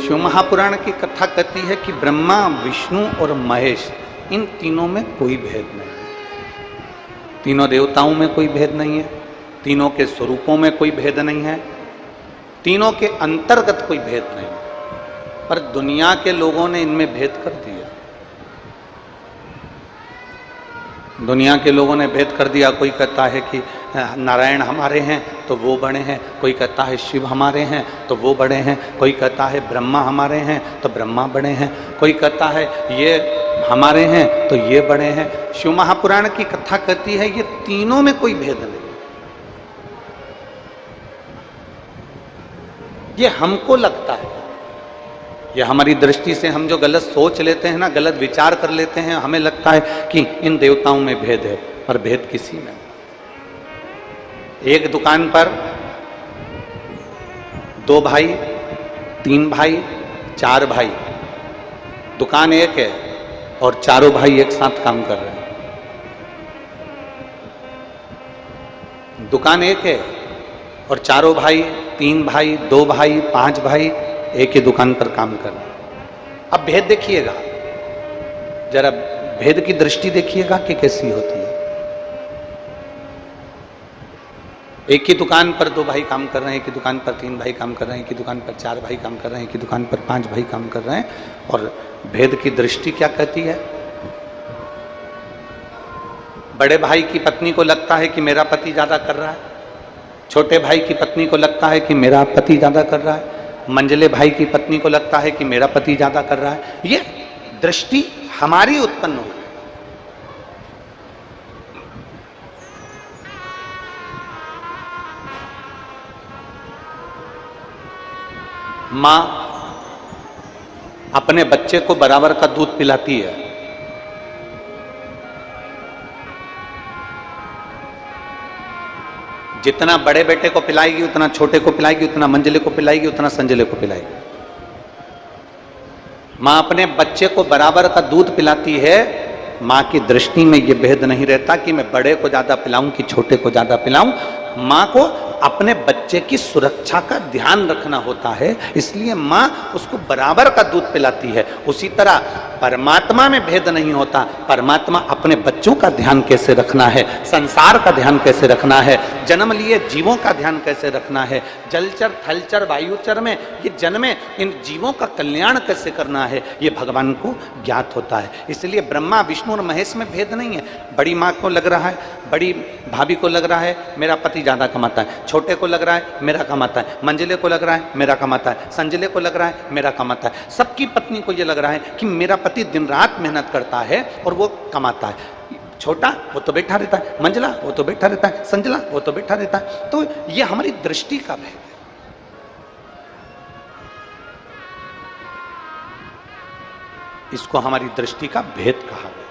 शिव महापुराण की कथा कहती है कि ब्रह्मा, विष्णु और महेश, इन तीनों में कोई भेद नहीं है। तीनों देवताओं में कोई भेद नहीं है, तीनों के स्वरूपों में कोई भेद नहीं है, तीनों के अंतर्गत कोई भेद नहीं है। पर दुनिया के लोगों ने इनमें भेद कर दिया। दुनिया के लोगों ने भेद कर दिया। कोई कहता है कि नारायण हमारे हैं तो वो बड़े हैं, कोई कहता है शिव हमारे हैं तो वो बड़े हैं, कोई कहता है ब्रह्मा हमारे हैं तो ब्रह्मा बड़े हैं, कोई कहता है ये हमारे हैं तो ये बड़े हैं। शिव महापुराण की कथा कहती है ये तीनों में कोई भेद नहीं। ये हमको लगता है, ये हमारी दृष्टि से हम जो गलत सोच लेते हैं ना, गलत विचार कर लेते हैं, हमें लगता है कि इन देवताओं में भेद है, पर भेद किसी में नहीं। एक दुकान पर 2 भाई, 3 भाई, 4 भाई, दुकान एक है और चारों भाई एक साथ काम कर रहे हैं। दुकान एक है और चारों भाई, 3 भाई, 2 भाई, 5 भाई एक ही दुकान पर काम कर रहे हैं। अब भेद देखिएगा, जरा भेद की दृष्टि देखिएगा कि कैसी होती है। एक ही दुकान पर 2 भाई काम कर रहे हैं, एक ही दुकान पर 3 भाई काम कर रहे हैं, एक ही दुकान पर 4 भाई काम कर रहे हैं, एक ही दुकान पर 5 भाई काम कर रहे हैं। और भेद की दृष्टि क्या कहती है? बड़े भाई की पत्नी को लगता है कि मेरा पति ज्यादा कर रहा है, छोटे भाई की पत्नी को लगता है कि मेरा पति ज्यादा कर रहा है, मंझले भाई की पत्नी को लगता है कि मेरा पति ज्यादा कर रहा है। ये दृष्टि हमारी उत्पन्न हुई। मां अपने बच्चे को बराबर का दूध पिलाती है। जितना बड़े बेटे को पिलाएगी उतना छोटे को पिलाएगी, उतना मंझले को पिलाएगी, उतना संझले को पिलाएगी। मां अपने बच्चे को बराबर का दूध पिलाती है। मां की दृष्टि में यह भेद नहीं रहता कि मैं बड़े को ज्यादा पिलाऊं कि छोटे को ज्यादा पिलाऊं। मां को अपने बच्चे की सुरक्षा का ध्यान रखना होता है, इसलिए मां उसको बराबर का दूध पिलाती है। उसी तरह परमात्मा में भेद नहीं होता। परमात्मा अपने बच्चों का ध्यान कैसे रखना है, संसार का ध्यान कैसे रखना है, जन्म लिए जीवों का ध्यान कैसे रखना है, जलचर थलचर वायुचर में ये जन्मे इन जीवों का कल्याण कैसे करना है, ये भगवान को ज्ञात होता है। इसलिए ब्रह्मा, विष्णु और महेश में भेद नहीं है। बड़ी माँ को लग रहा है, बड़ी भाभी को लग रहा है मेरा पति ज्यादा कमाता है, छोटे को लग रहा है मेरा कमाता है, मंझले को लग रहा है मेरा कमाता है, संझले को लग रहा है मेरा कमाता है। सबकी पत्नी को ये लग रहा है कि मेरा पति दिन रात मेहनत करता है और वो कमाता है। छोटा वो तो बैठा रहता है, मंझला वो तो बैठा रहता है, संझला वो तो बैठा रहता है। तो ये हमारी दृष्टि का भेद है। इसको हमारी दृष्टि का भेद कहा गया।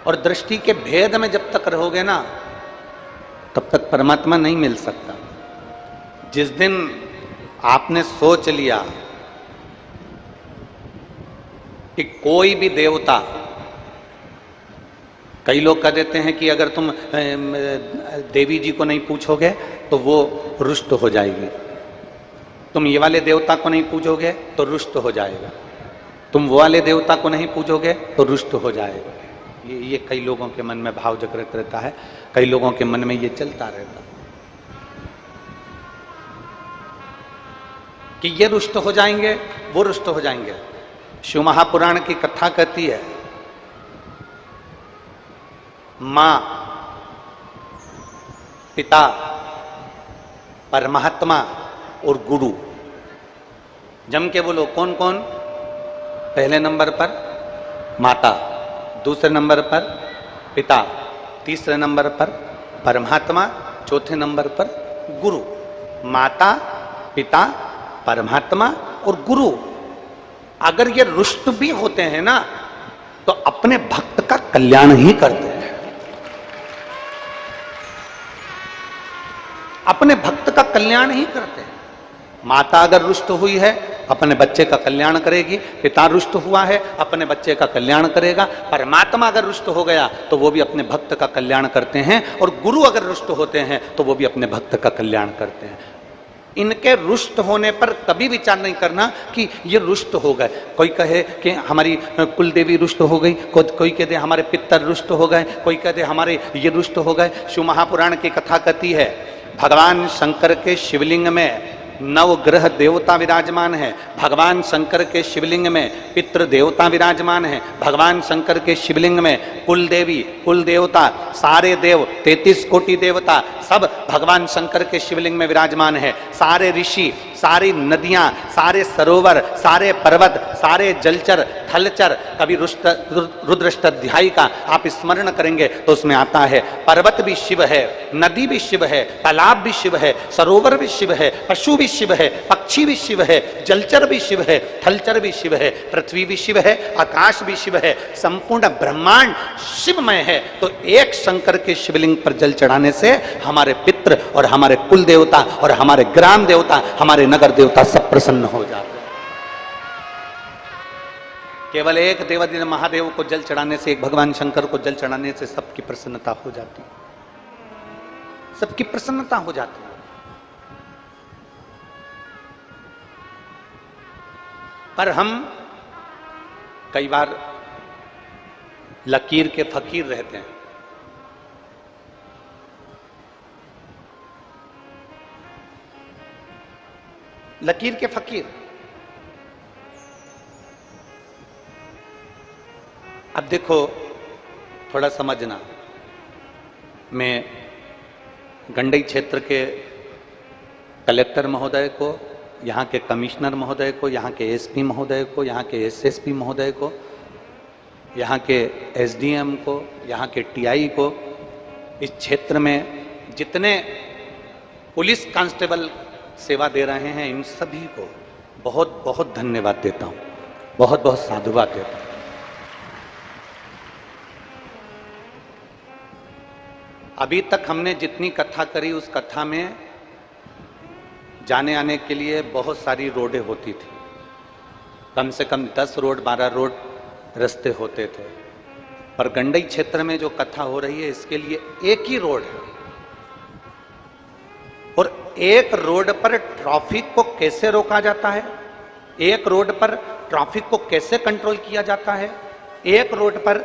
और दृष्टि के भेद में जब तक रहोगे ना, तब तक परमात्मा नहीं मिल सकता। जिस दिन आपने सोच लिया कि कोई भी देवता, कई लोग कह देते हैं कि अगर तुम देवी जी को नहीं पूछोगे तो वो रुष्ट हो जाएगी, तुम ये वाले देवता को नहीं पूछोगे तो रुष्ट हो जाएगा, तुम वो वाले देवता को नहीं पूछोगे तो रुष्ट हो जाएगा। ये कई लोगों के मन में भाव जागृत रहता है, कई लोगों के मन में ये चलता रहता है कि ये रुष्ट हो जाएंगे, वो रुष्ट हो जाएंगे। शिव महापुराण की कथा कहती है मां, पिता, परमात्मा और गुरु। जम के बोलो कौन कौन? पहले नंबर पर माता, दूसरे नंबर पर पिता, तीसरे नंबर पर परमात्मा, चौथे नंबर पर गुरु। माता, पिता, परमात्मा और गुरु अगर ये रुष्ट भी होते हैं ना, तो अपने भक्त का कल्याण ही करते हैं। अपने भक्त का कल्याण ही करते हैं। माता अगर रुष्ट हुई है अपने बच्चे का कल्याण करेगी, पिता रुष्ट हुआ है अपने बच्चे का कल्याण करेगा, परमात्मा अगर रुष्ट हो गया तो वो भी अपने भक्त का कल्याण करते हैं, और गुरु अगर रुष्ट होते हैं तो वो भी अपने भक्त का कल्याण करते हैं। इनके रुष्ट होने पर कभी विचार नहीं करना कि ये रुष्ट हो गए। कोई कहे कि हमारी कुल देवी रुष्ट हो गई, कोई कहते हमारे पितर रुष्ट हो गए, कोई कहते हमारे ये रुष्ट हो गए। शिव महापुराण की कथा कहती है भगवान शंकर के शिवलिंग में नवग्रह देवता विराजमान है, भगवान शंकर के शिवलिंग में पितृ देवता विराजमान है, भगवान शंकर के शिवलिंग में कुल देवी कुल देवता सारे देव 33 कोटि देवता सब भगवान शंकर के शिवलिंग में विराजमान है। सारे ऋषि, सारी नदियां, सारे सरोवर, सारे पर्वत, सारे जलचर थलचर। कभी रुद्राष्टाध्यायी का आप स्मरण करेंगे तो उसमें आता है पर्वत भी शिव है, नदी भी शिव है, तालाब भी शिव है, सरोवर भी शिव है, पशु भी शिव है, पक्षी भी शिव है, जलचर भी शिव है, थलचर भी शिव है, पृथ्वी भी शिव है, आकाश भी शिव है, संपूर्ण ब्रह्मांड शिवमय है। तो एक शंकर के शिवलिंग पर जल चढ़ाने से हमारे पितृ और हमारे कुल देवता और हमारे ग्राम देवता, हमारे नगर देवता सब प्रसन्न हो जाते हैं। केवल एक देवादिदेव महादेव को जल चढ़ाने से, एक भगवान शंकर को जल चढ़ाने से सबकी प्रसन्नता हो जाती, सबकी प्रसन्नता हो जाती। पर हम कई बार लकीर के फकीर रहते हैं। लकीर के फकीर। अब देखो थोड़ा समझना, मैं गंडई क्षेत्र के कलेक्टर महोदय को, यहाँ के कमिश्नर महोदय को, यहाँ के एसपी महोदय को, यहाँ के एसएसपी महोदय को, यहाँ के एसडीएम को, यहाँ के टीआई को, इस क्षेत्र में जितने पुलिस कांस्टेबल सेवा दे रहे हैं इन सभी को बहुत बहुत धन्यवाद देता हूँ, बहुत बहुत साधुवाद देता हूँ। अभी तक हमने जितनी कथा करी उस कथा में जाने आने के लिए बहुत सारी रोडें होती थी, कम से कम 10 रोड 12 रोड रास्ते होते थे। पर गंडई क्षेत्र में जो कथा हो रही है इसके लिए एक ही रोड है, और एक रोड पर ट्रैफिक को कैसे रोका जाता है, एक रोड पर ट्रैफिक को कैसे कंट्रोल किया जाता है, एक रोड पर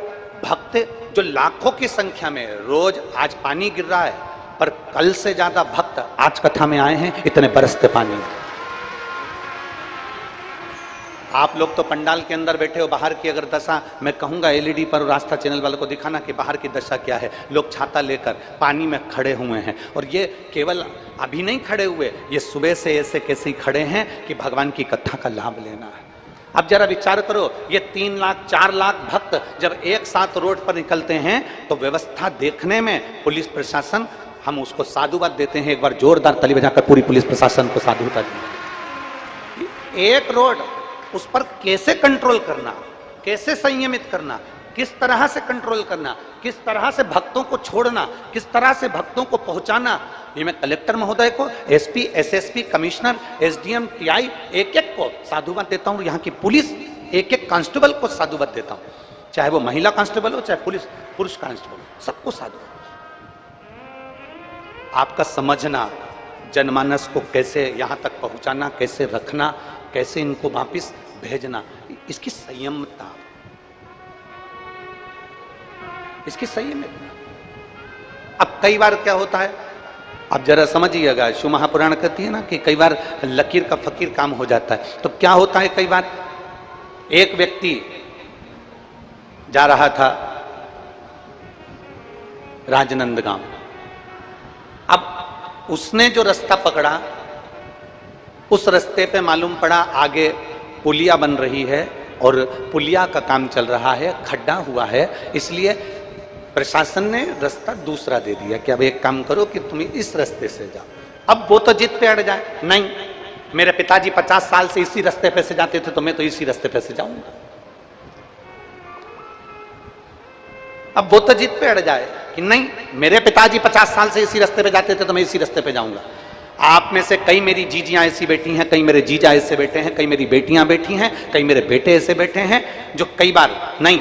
भक्त जो लाखों की संख्या में, रोज आज पानी गिर रहा है पर कल से ज्यादा भक्त आज कथा में आए हैं, इतने बरसते पानी। आप लोग तो पंडाल के अंदर बैठे हो, बाहर की अगर दशा मैं कहूंगा एलईडी पर और आस्था चैनल वालों को दिखाना कि बाहर की दशा क्या है। लोग छाता लेकर पानी में खड़े हुए हैं, और ये केवल अभी नहीं खड़े हुए, ये सुबह से ऐसे कैसे खड़े हैं कि भगवान की कथा का लाभ लेना है। अब जरा विचार करो, ये 3 लाख 4 लाख भक्त जब एक साथ रोड पर निकलते हैं तो व्यवस्था देखने में पुलिस प्रशासन, हम उसको साधुवाद देते हैं। एक बार जोरदार ताली बजाकर पूरी पुलिस प्रशासन को साधुवाद दें। एक रोड, उस पर कैसे कंट्रोल करना, कैसे संयमित करना, किस तरह से कंट्रोल करना, किस तरह से भक्तों को छोड़ना, किस तरह से भक्तों को पहुंचाना, ये मैं कलेक्टर महोदय को, SP, SSP, commissioner, SDM, TI, एक एक को साधुवाद देता हूं। यहाँ की पुलिस एक एक कांस्टेबल को साधुवाद देता हूं, चाहे वो महिला कांस्टेबल हो चाहे पुलिस पुरुष कांस्टेबल हो, सबको साधुवाद। आपका समझना, जनमानस को कैसे यहाँ तक पहुंचाना, कैसे रखना, कैसे इनको वापिस भेजना, इसकी संयमता, इसकी संयमता। अब कई बार क्या होता है, अब जरा समझिएगा, शिव महापुराण कहती है ना कि कई बार लकीर का फकीर काम हो जाता है। तो क्या होता है, कई बार एक व्यक्ति जा रहा था राजनंदगांव, अब उसने जो रास्ता पकड़ा उस रास्ते पे मालूम पड़ा आगे पुलिया बन रही है और पुलिया का काम चल रहा है, खड्डा हुआ है, इसलिए प्रशासन ने रास्ता दूसरा दे दिया कि अब एक काम करो कि तुम इस रास्ते से जाओ। अब वो तो जिद पे अड़ जाए, नहीं मेरे पिताजी 50 साल से इसी रास्ते पे से जाते थे तो मैं तो इसी रास्ते पे से जाऊंगा। अब वो तो जिद पे अड़ जाए कि नहीं मेरे पिताजी 50 साल से इसी रास्ते पे जाते थे तो मैं इसी रास्ते पे जाऊंगा। आप में से कई मेरी जीजियां ऐसी बैठी हैं, कई मेरे जीजा ऐसे बैठे हैं, कई मेरी बेटियां बैठी हैं, कई मेरे बेटे ऐसे बैठे हैं जो कई बार नहीं,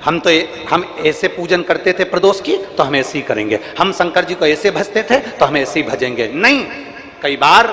हम ऐसे पूजन करते थे प्रदोष की तो हम ऐसे ही करेंगे, हम शंकर जी को ऐसे भजते थे तो हम ऐसे ही भजेंगे। नहीं, कई बार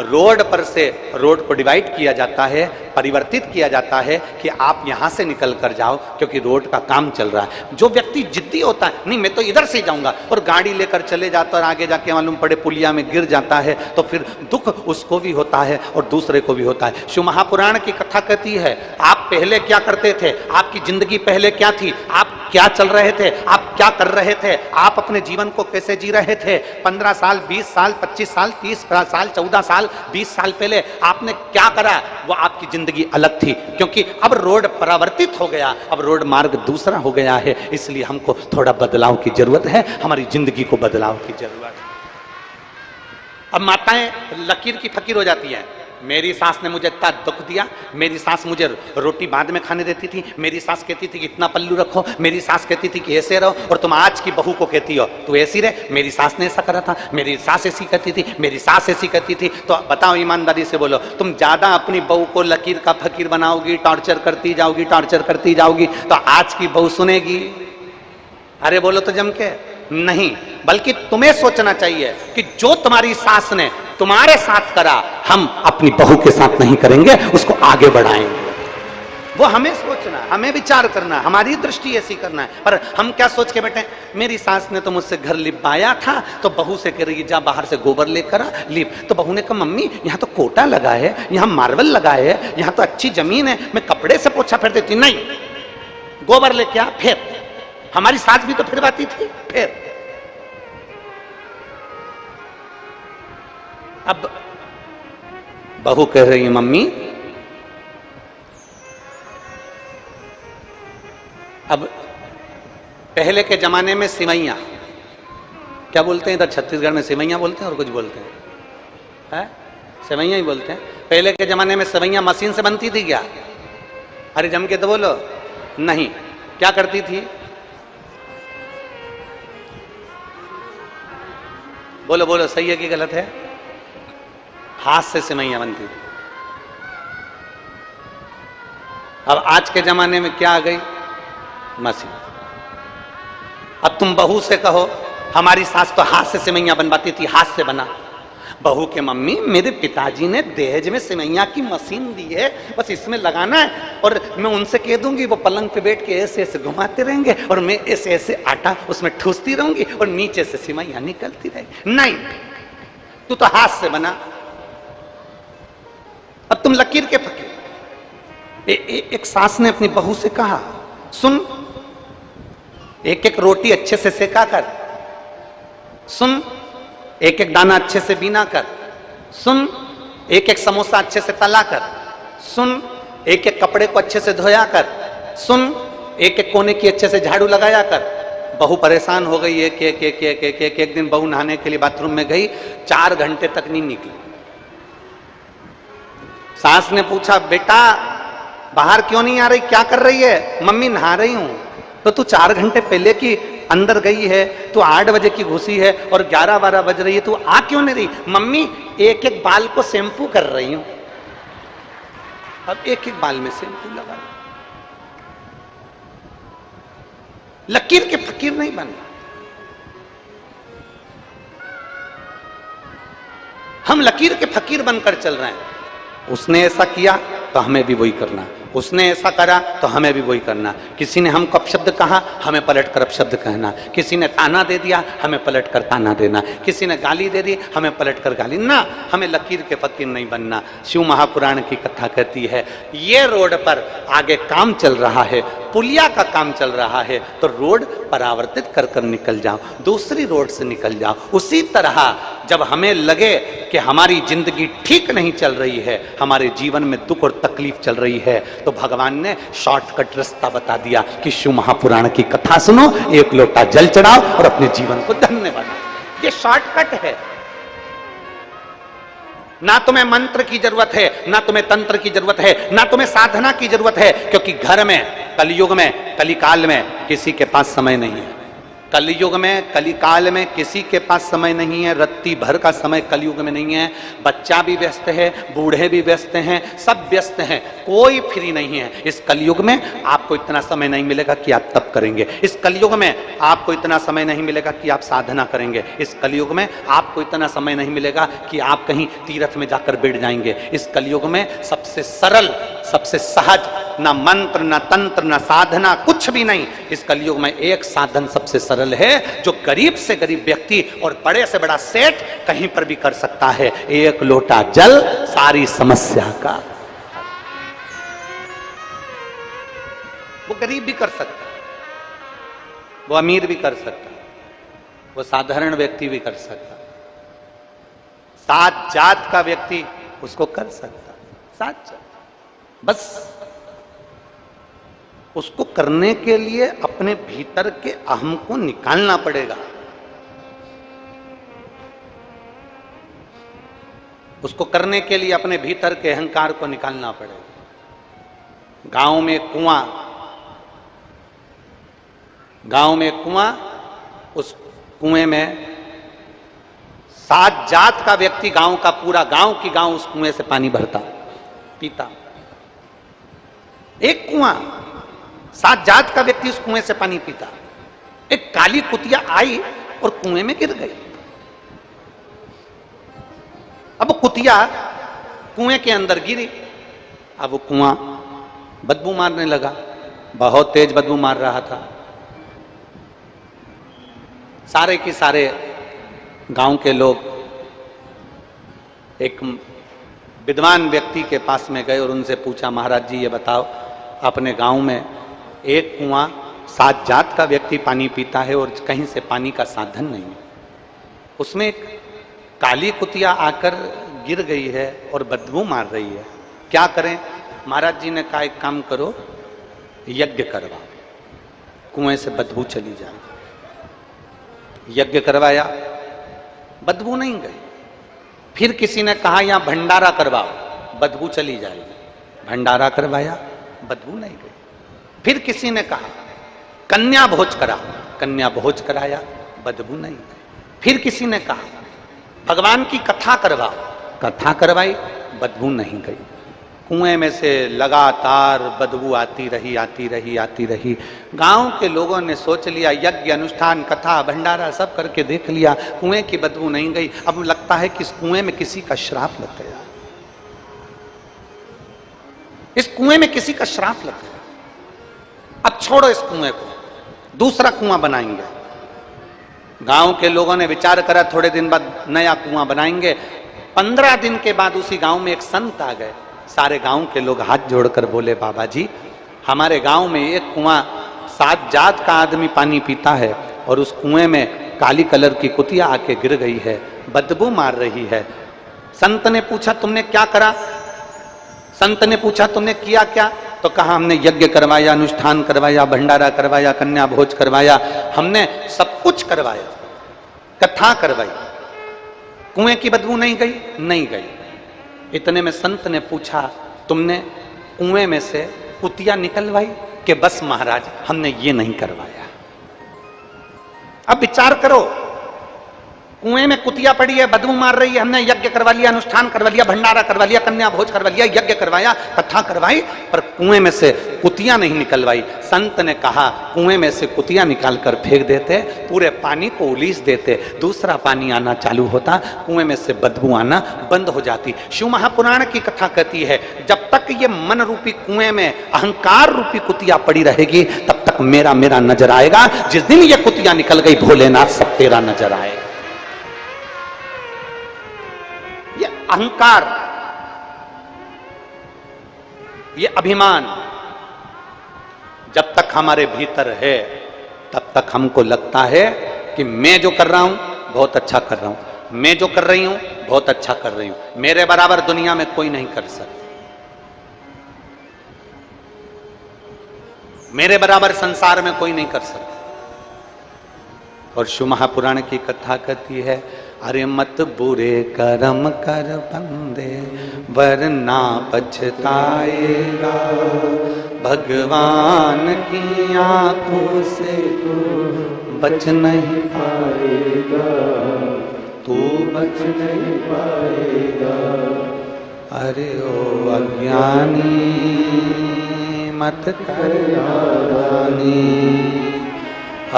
रोड पर से रोड को डिवाइड किया जाता है, परिवर्तित किया जाता है कि आप यहां से निकल कर जाओ क्योंकि रोड का काम चल रहा है। जो व्यक्ति जिद्दी होता है, नहीं मैं तो इधर से जाऊंगा, और गाड़ी लेकर चले जाता है और आगे जाके मालूम पड़े पुलिया में गिर जाता है, तो फिर दुख उसको भी होता है और दूसरे को भी होता है। शिव महापुराण की कथा कहती है आप पहले क्या करते थे, आपकी जिंदगी पहले क्या थी, आप क्या चल रहे थे, आप क्या कर रहे थे, आप अपने जीवन को कैसे जी रहे थे। 15 साल, 20 साल, 25 साल, 30 साल, 14 साल, 20 साल पहले आपने क्या करा, वो आपकी जिंदगी अलग थी। क्योंकि अब रोड परावर्तित हो गया, अब रोड मार्ग दूसरा हो गया है, इसलिए हमको थोड़ा बदलाव की जरूरत है, हमारी जिंदगी को बदलाव की जरूरत है। अब माताएं लकीर की फकीर हो जाती हैं। मेरी सास ने मुझे इतना दुख दिया, मेरी सास मुझे रोटी बाद में खाने देती थी, मेरी सास कहती थी कि इतना पल्लू रखो, मेरी सास कहती थी कि ऐसे रहो, और तुम आज की बहू को कहती हो तू ऐसी रहे, मेरी सास ने ऐसा करा था, मेरी सास ऐसी कहती थी, मेरी सास ऐसी कहती थी। तो बताओ ईमानदारी से बोलो, तुम ज्यादा अपनी बहू को लकीर का फकीर बनाओगी, टॉर्चर करती जाओगी, टॉर्चर करती जाओगी, तो आज की बहू सुनेगी? अरे बोलो तो जम के नहीं। बल्कि तुम्हें सोचना चाहिए कि जो तुम्हारी सास ने तुम्हारे साथ करा, हम अपनी बहू के साथ नहीं करेंगे, उसको आगे बढ़ाएंगे। वो हमें सोचना, हमें विचार करना, हमारी दृष्टि ऐसी करना है। पर हम क्या सोच के बैठे, मेरी सास ने तो मुझसे घर लिपाया था, तो बहू से कह रही जा बाहर से गोबर लेकर आ, लिप। तो बहू ने कहा मम्मी यहाँ तो कोटा लगा है, यहाँ मार्बल लगा है, यहाँ तो अच्छी जमीन है, मैं कपड़े से पोछा फेर देती। नहीं, गोबर लेके आ। फिर हमारी सास भी तो फिरवाती थी। फिर अब बहू कह रही है मम्मी अब पहले के जमाने में सिवैया, क्या बोलते हैं इधर छत्तीसगढ़ में, सिवैया बोलते हैं और कुछ बोलते हैं, सिवैया ही बोलते हैं। पहले के जमाने में सिवैया मशीन से बनती थी क्या? अरे जम के तो बोलो। नहीं, क्या करती थी? बोलो बोलो, सही है कि गलत है? हाथ से सिवैया बनती थी। अब आज के जमाने में क्या आ गई? मशीन। अब तुम बहू से कहो, हमारी सास तो हाथ से सिवैया बनवाती थी, हाथ से बना। बहू के मम्मी मेरे पिताजी ने दहेज में सिवैया की मशीन दी है, बस इसमें लगाना है, और मैं उनसे कह दूंगी वो पलंग पे बैठ के ऐसे ऐसे घुमाते रहेंगे और मैं ऐसे ऐसे आटा उसमें ठूसती रहूंगी और नीचे से सिवैया निकलती रहेगी। नहीं, तू तो हाथ से बना। अब तुम लकीर के फकीर। एक सास ने अपनी बहू से कहा, सुन, एक एक रोटी अच्छे से सेका कर, सुन, एक एक दाना अच्छे से बीना कर, सुन, एक एक समोसा अच्छे से तला कर, सुन, एक एक कपड़े को अच्छे से धोया कर, सुन, एक एक कोने की अच्छे से झाड़ू लगाया कर। बहू परेशान हो गई। एक दिन बहू नहाने के लिए बाथरूम में गई, 4 घंटे तक नहीं निकली। सास ने पूछा, बेटा बाहर क्यों नहीं आ रही, क्या कर रही है? मम्मी नहा रही हूं। तो तू 4 घंटे पहले की अंदर गई है, तू 8 बजे की घुसी है और 11-12 बज रही है, तू आ क्यों नहीं रही? मम्मी एक एक बाल को शैम्पू कर रही हूं। अब एक एक बाल में शैम्पू लगा। लकीर के फकीर नहीं बनना। हम लकीर के फकीर बनकर चल रहे हैं। उसने ऐसा किया तो हमें भी वही करना, उसने ऐसा करा तो हमें भी वही करना। किसी ने हमको अपशब्द कहा, हमें पलट कर अपशब्द कहना। किसी ने ताना दे दिया, हमें पलट कर ताना देना। किसी ने गाली दे दी, हमें पलट कर गाली ना। हमें लकीर के फकीर नहीं बनना। शिव महापुराण की कथा कहती है, ये रोड पर आगे काम चल रहा है, पुलिया का काम चल रहा है, तो रोड परावर्तित कर कर निकल जाओ, दूसरी रोड से निकल जाओ। उसी तरह जब हमें लगे कि हमारी जिंदगी ठीक नहीं चल रही है, हमारे जीवन में दुख और तकलीफ चल रही है, तो भगवान ने शॉर्टकट रास्ता बता दिया कि शिव महापुराण की कथा सुनो, 1 लोटा जल चढ़ाओ और अपने जीवन को धन्य बनाओ। ये शॉर्टकट है। ना तुम्हें मंत्र की जरूरत है, ना तुम्हें तंत्र की जरूरत है, ना तुम्हें साधना की जरूरत है, क्योंकि घर में, कलयुग में, कलिकाल में किसी के पास समय नहीं है। कलयुग में, कलिकाल में किसी के पास समय नहीं है, रत्ती भर का समय कलयुग में नहीं है। बच्चा भी व्यस्त है, बूढ़े भी व्यस्त हैं, सब व्यस्त हैं, कोई फ्री नहीं है। इस कलयुग में आपको इतना समय नहीं मिलेगा कि आप तप करेंगे। इस कलयुग में आपको इतना समय नहीं मिलेगा कि आप साधना करेंगे। इस कलयुग में आपको इतना समय नहीं मिलेगा कि आप कहीं तीर्थ में जाकर बैठ जाएंगे। इस कलयुग में सबसे सरल, सबसे सहज, ना मंत्र, ना तंत्र, ना साधना, कुछ भी नहीं। इस कलयुग में एक साधन सबसे सरल है, जो गरीब से गरीब व्यक्ति और बड़े से बड़ा सेठ कहीं पर भी कर सकता है। एक लोटा जल सारी समस्या का। वो गरीब भी कर सकता है, वो अमीर भी कर सकता है, वो साधारण व्यक्ति भी कर सकता है, सात जात का व्यक्ति उसको कर सकता है। सात जात, बस उसको करने के लिए अपने भीतर के अहम को निकालना पड़ेगा। उसको करने के लिए अपने भीतर के अहंकार को निकालना पड़ेगा। गांव में कुआं, उस कुएं में सात जात का व्यक्ति, गांव का पूरा गांव की गांव उस कुएं से पानी भरता, पीता। एक कुआं, सात जात का व्यक्ति उस कुएं से पानी पीता। एक काली कुतिया आई और कुएं में गिर गई। अब वो कुतिया कुएं के अंदर गिरी। अब वो कुआं बदबू मारने लगा, बहुत तेज बदबू मार रहा था। सारे के सारे गांव के लोग एक विद्वान व्यक्ति के पास में गए और उनसे पूछा, महाराज जी ये बताओ, अपने गांव में एक कुआं सात जात का व्यक्ति पानी पीता है और कहीं से पानी का साधन नहीं है, उसमें एक काली कुतिया आकर गिर गई है और बदबू मार रही है, क्या करें? महाराज जी ने कहा एक काम करो, यज्ञ करवाओ, कुएं से बदबू चली जाए। यज्ञ करवाया, बदबू नहीं गई। फिर किसी ने कहा यहां भंडारा करवाओ, बदबू चली जाएगी। भंडारा करवाया, बदबू नहीं गई। फिर किसी ने कहा कन्या भोज कराओ, कन्या भोज कराया, बदबू नहीं गई। फिर किसी ने कहा भगवान की कथा करवाओ, कथा करवाई, बदबू नहीं गई। कुएं में से लगातार बदबू आती रही। गांव के लोगों ने सोच लिया, यज्ञ अनुष्ठान कथा भंडारा सब करके देख लिया, कुएं की बदबू नहीं गई। अब लगता है कि इस कुएं में किसी का श्राप लग गया, इस कुएं में किसी का श्राप लग गया। अब छोड़ो इस कुएं को, दूसरा कुआं बनाएंगे। गांव के लोगों ने विचार करा, थोड़े दिन बाद नया कुआं बनाएंगे। 15 दिन के बाद उसी गांव में एक संत आ गए। सारे गांव के लोग हाथ जोड़कर बोले, बाबा जी हमारे गांव में एक कुआं सात जात का आदमी पानी पीता है और उस कुएं में काली कलर की कुतिया आके गिर गई है, बदबू मार रही है। संत ने पूछा तुमने क्या करा? संत ने पूछा तुमने किया क्या? तो कहा हमने यज्ञ करवाया, अनुष्ठान करवाया, भंडारा करवाया, कन्या भोज करवाया, हमने सब कुछ करवाया, कथा करवाई, कुएं की बदबू नहीं गई? नहीं गई। इतने में संत ने पूछा तुमने कुएं में से कुतिया निकलवाई? कि बस महाराज हमने ये नहीं करवाया। अब विचार करो, कुएं में कुतिया पड़ी है, बदबू मार रही है, हमने यज्ञ करवा लिया, अनुष्ठान करवा लिया, भंडारा करवा लिया, कन्या भोज करवा लिया, यज्ञ करवाया, कथा करवाई, पर कुएं में से कुतिया नहीं निकलवाई। संत ने कहा कुएं में से कुतिया निकाल कर फेंक देते, पूरे पानी को उलीस देते, दूसरा पानी आना चालू होता, कुएं में से बदबू आना बंद हो जाती। शिव महापुराण की कथा कहती है जब तक ये मन रूपी कुएं में अहंकार रूपी कुतिया पड़ी रहेगी तब तक मेरा मेरा नजर आएगा। जिस दिन ये कुतिया निकल गई, भोलेनाथ सब तेरा नजर आएगा। ये अहंकार, ये अभिमान जब तक हमारे भीतर है तब तक हमको लगता है कि मैं जो कर रहा हूं बहुत अच्छा कर रहा हूं, मैं जो कर रही हूं बहुत अच्छा कर रही हूं, मेरे बराबर दुनिया में कोई नहीं कर सकता, मेरे बराबर संसार में कोई नहीं कर सकता। और शिव महापुराण की कथा कहती है, अरे मत बुरे कर्म कर बंदे, वरना पछताएगा। भगवान की आंखों से तू बच नहीं पाएगा, तू बच नहीं पाएगा। अरे ओ अज्ञानी मत कर नादानी,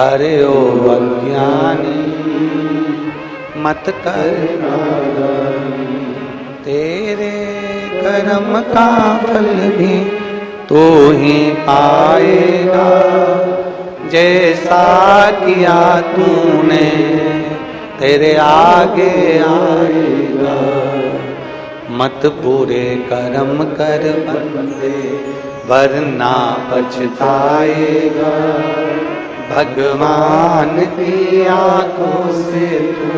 अरे ओ अज्ञानी मत कर नादानी। तेरे कर्म का फल भी तू ही पाएगा, जैसा किया तूने तेरे आगे आएगा। मत पूरे कर्म कर बंदे, वरना पछताएगा। भगवान की आंखों से तू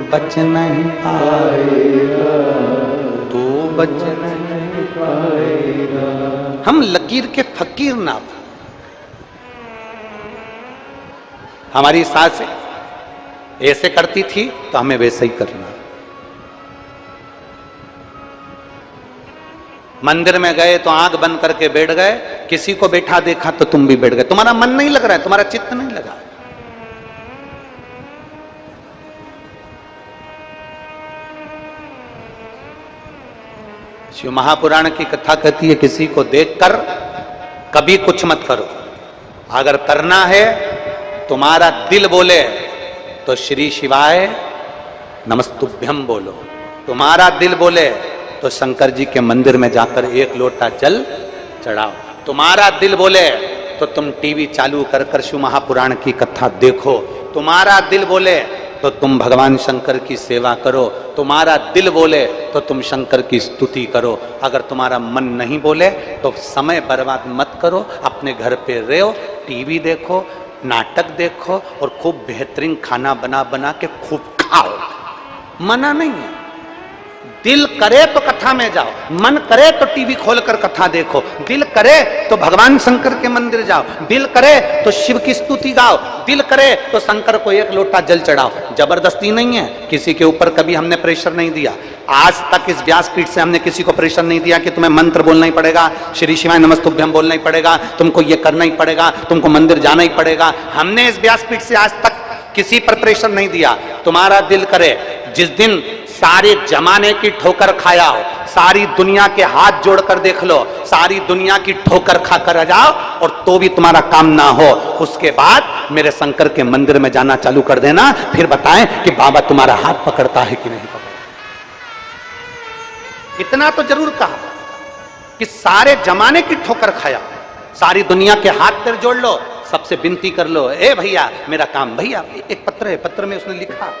बच नहीं पाएगा, तू बच नहीं पाएगा। हम लकीर के फकीर ना बन। हमारी सास ऐसे करती थी तो हमें वैसे ही करना। मंदिर में गए तो आंख बंद करके बैठ गए, किसी को बैठा देखा तो तुम भी बैठ गए। तुम्हारा मन नहीं लग रहा है, तुम्हारा चित्त नहीं लगा। शिव महापुराण की कथा कहती है, किसी को देखकर कभी कुछ मत करो। अगर करना है, तुम्हारा दिल बोले तो श्री शिवाय नमस्तुभ्यम बोलो। तुम्हारा दिल बोले तो शंकर जी के मंदिर में जाकर एक लोटा जल चढ़ाओ। तुम्हारा दिल बोले तो तुम टीवी चालू कर कर शिव महापुराण की कथा देखो। तुम्हारा दिल बोले तो तुम भगवान शंकर की सेवा करो। तुम्हारा दिल बोले तो तुम शंकर की स्तुति करो। अगर तुम्हारा मन नहीं बोले तो समय बर्बाद मत करो, अपने घर पे रहो, टीवी देखो, नाटक देखो और खूब बेहतरीन खाना बना बना के खूब खाओ। मना नहीं है। दिल करे तो कथा में जाओ, मन करे तो टीवी खोलकर कथा देखो, दिल करे तो भगवान शंकर के मंदिर जाओ, दिल करे तो शिव की स्तुति गाओ, दिल करे तो शंकर को एक लोटा जल चढ़ाओ। जबरदस्ती नहीं है, किसी के ऊपर कभी हमने प्रेशर नहीं दिया। आज तक इस व्यासपीठ से हमने किसी को प्रेशर नहीं दिया कि तुम्हें मंत्र बोलना ही पड़ेगा, श्री शिवाय नमस्तुभ्यम बोलना ही पड़ेगा, तुमको ये करना ही पड़ेगा, तुमको मंदिर जाना ही पड़ेगा। हमने इस व्यासपीठ से आज तक किसी पर प्रेशर नहीं दिया। तुम्हारा दिल करे, जिस दिन सारे जमाने की ठोकर खाया हो, सारी दुनिया के हाथ जोड़कर देख लो, सारी दुनिया की ठोकर खाकर आ जाओ और तो भी तुम्हारा काम ना हो, उसके बाद मेरे शंकर के मंदिर में जाना चालू कर देना, फिर बताएं कि बाबा तुम्हारा हाथ पकड़ता है कि नहीं पकड़ता। इतना तो जरूर कहा कि सारे जमाने की ठोकर खाया, सारी दुनिया के हाथ पैर जोड़ लो, सबसे विनती कर लो, ए भैया मेरा काम। भैया एक पत्र है, पत्र में उसने लिखा,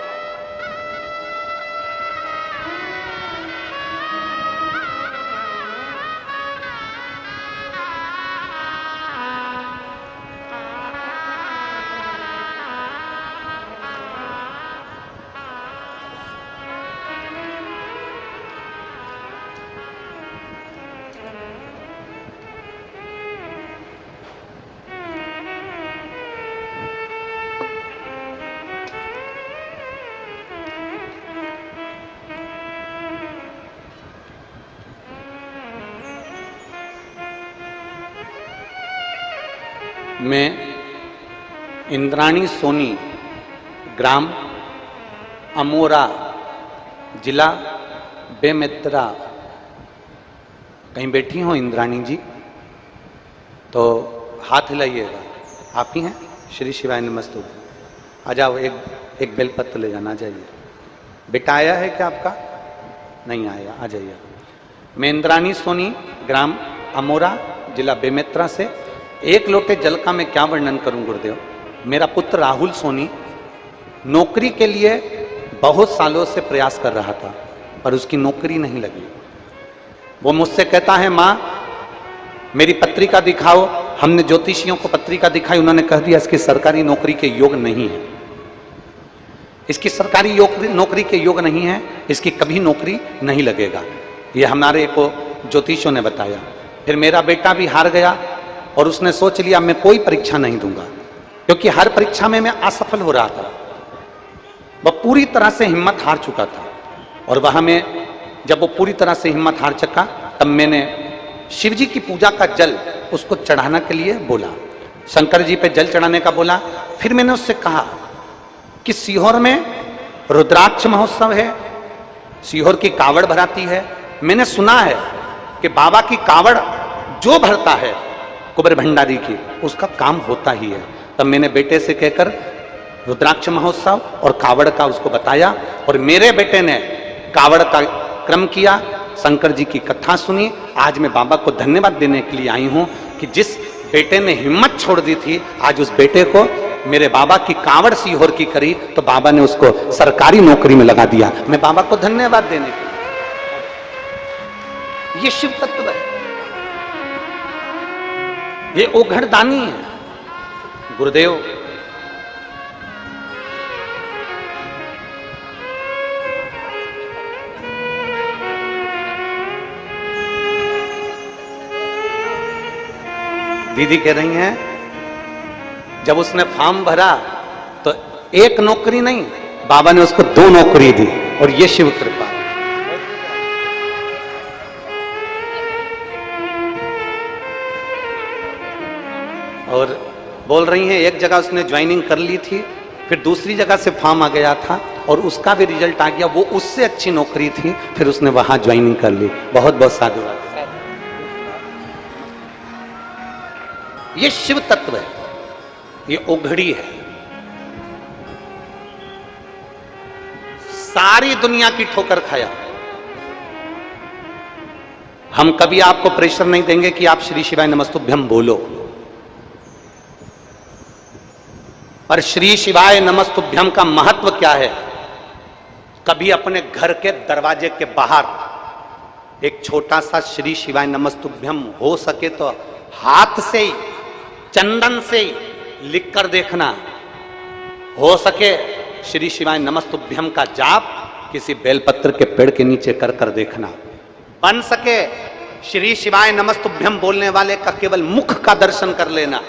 मैं इंद्राणी सोनी, ग्राम अमोरा, जिला बेमेतरा। कहीं बैठी हो इंद्राणी जी तो हाथ हिलाइएगा। आप ही हैं? श्री शिवाय नमस्तुभ्यम। आ जाओ, एक बेलपत्र ले जाना। जाइए। बेटा आया है क्या आपका? नहीं आया, आ जाइए। मैं इंद्राणी सोनी, ग्राम अमोरा, जिला बेमेतरा से। एक लोटे जल का मैं क्या वर्णन करूं गुरुदेव। मेरा पुत्र राहुल सोनी नौकरी के लिए बहुत सालों से प्रयास कर रहा था, पर उसकी नौकरी नहीं लगी। वो मुझसे कहता है, माँ मेरी पत्रिका दिखाओ। हमने ज्योतिषियों को पत्रिका दिखाई, उन्होंने कह दिया इसकी सरकारी नौकरी के योग नहीं है, इसकी सरकारी नौकरी के योग नहीं है, इसकी कभी नौकरी नहीं लगेगा। ये हमारे को ज्योतिषियों ने बताया। फिर मेरा बेटा भी हार गया और उसने सोच लिया मैं कोई परीक्षा नहीं दूंगा, क्योंकि हर परीक्षा में मैं असफल हो रहा था। वह पूरी तरह से हिम्मत हार चुका था और वह मैं जब वो पूरी तरह से हिम्मत हार चुका, तब मैंने शिव जी की पूजा का जल उसको चढ़ाने के लिए बोला, शंकर जी पे जल चढ़ाने का बोला। फिर मैंने उससे कहा कि सीहोर में रुद्राक्ष महोत्सव है, सीहोर की कावड़ भराती है, मैंने सुना है कि बाबा की कावड़ जो भरता है कुबेर भंडारी की, उसका काम होता ही है। तब मैंने बेटे से कहकर रुद्राक्ष महोत्सव और कावड़ का उसको बताया, और मेरे बेटे ने कावड़ का क्रम किया, शंकर जी की कथा सुनी। आज मैं बाबा को धन्यवाद देने के लिए आई हूं कि जिस बेटे ने हिम्मत छोड़ दी थी, आज उस बेटे को मेरे बाबा की कावड़ सीहोर की करी तो बाबा ने उसको सरकारी नौकरी में लगा दिया। मैं बाबा को धन्यवाद देने के लिए, ये शिव तत्व है, ये ओघड़दानी है। गुरुदेव दीदी कह रही हैं, जब उसने फॉर्म भरा तो एक नौकरी नहीं, बाबा ने उसको 2 नौकरी दी, और ये शिव कृपा। और बोल रही हैं एक जगह उसने ज्वाइनिंग कर ली थी, फिर दूसरी जगह से फॉर्म आ गया था और उसका भी रिजल्ट आ गया, वो उससे अच्छी नौकरी थी, फिर उसने वहां ज्वाइनिंग कर ली। बहुत बहुत साधुवाद। ये शिव तत्व है, ये ओघड़ी है। सारी दुनिया की ठोकर खाया। हम कभी आपको प्रेशर नहीं देंगे कि आप श्री शिवाय नमस्तुभ्यम बोलो, पर श्री शिवाय नमस्तुभ्यम का महत्व क्या है? कभी अपने घर के दरवाजे के बाहर एक छोटा सा श्री शिवाय नमस्तुभ्यम हो सके तो हाथ से ही, चंदन से ही लिख कर देखना। हो सके श्री शिवाय नमस्तुभ्यम का जाप किसी बेलपत्र के पेड़ के नीचे कर कर देखना। बन सके श्री शिवाय नमस्तुभ्यम बोलने वाले का केवल मुख का दर्शन कर लेना।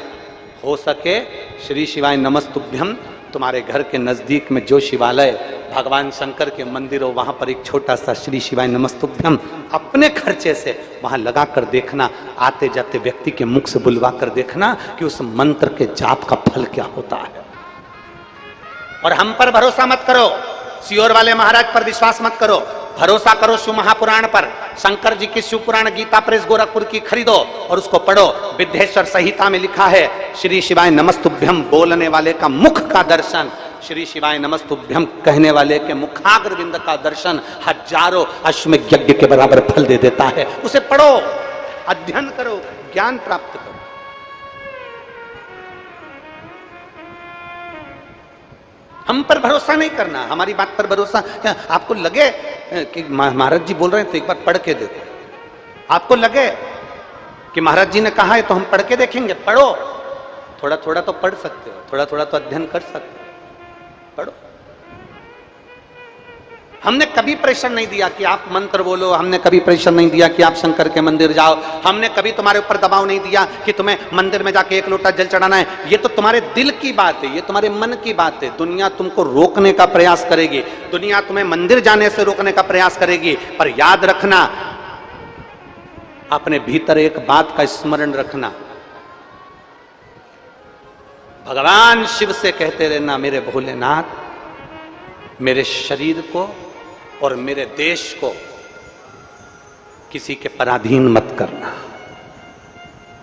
हो सके श्री शिवाय नमस्तुभ्यम तुम्हारे घर के नजदीक में जो शिवालय भगवान शंकर के मंदिर हो, वहां पर एक छोटा सा श्री शिवाय नमस्तुभ्यम अपने खर्चे से वहां लगा कर देखना। आते जाते व्यक्ति के मुख से बुलवा कर देखना कि उस मंत्र के जाप का फल क्या होता है। और हम पर भरोसा मत करो, सीहोर वाले महाराज पर विश्वास मत करो, भरोसा करो शिव महापुराण पर। शंकर जी की शिव पुराण गीता प्रेस गोरखपुर की खरीदो और उसको पढ़ो। विद्येश्वर संहिता में लिखा है श्री शिवाय नमस्तुभ्यम बोलने वाले का मुख का दर्शन, श्री शिवाय नमस्तुभ्यम कहने वाले के मुखाग्रविंद का दर्शन हजारों अश्वमेध यज्ञ के बराबर फल दे देता है। उसे पढ़ो, अध्ययन करो, ज्ञान प्राप्त करो। हम पर भरोसा नहीं करना, हमारी बात पर भरोसा। आपको लगे कि महाराज जी बोल रहे हैं तो एक बार पढ़ के देखो। आपको लगे कि महाराज जी ने कहा है तो हम पढ़ के देखेंगे, पढ़ो। थोड़ा थोड़ा तो पढ़ सकते हो, थोड़ा थोड़ा तो अध्ययन कर सकते हो, पढ़ो। हमने कभी प्रेशर नहीं दिया कि आप मंत्र बोलो, हमने कभी प्रेशर नहीं दिया कि आप शंकर के मंदिर जाओ, हमने कभी तुम्हारे ऊपर दबाव नहीं दिया कि तुम्हें मंदिर में जाके 1 लोटा जल चढ़ाना है। ये तो तुम्हारे दिल की बात है, ये तुम्हारे मन की बात है। दुनिया तुमको रोकने का प्रयास करेगी, दुनिया तुम्हें मंदिर जाने से रोकने का प्रयास करेगी, पर याद रखना, अपने भीतर एक बात का स्मरण रखना, भगवान शिव से कहते रहना, मेरे भोलेनाथ मेरे शरीर को और मेरे देश को किसी के पराधीन मत करना।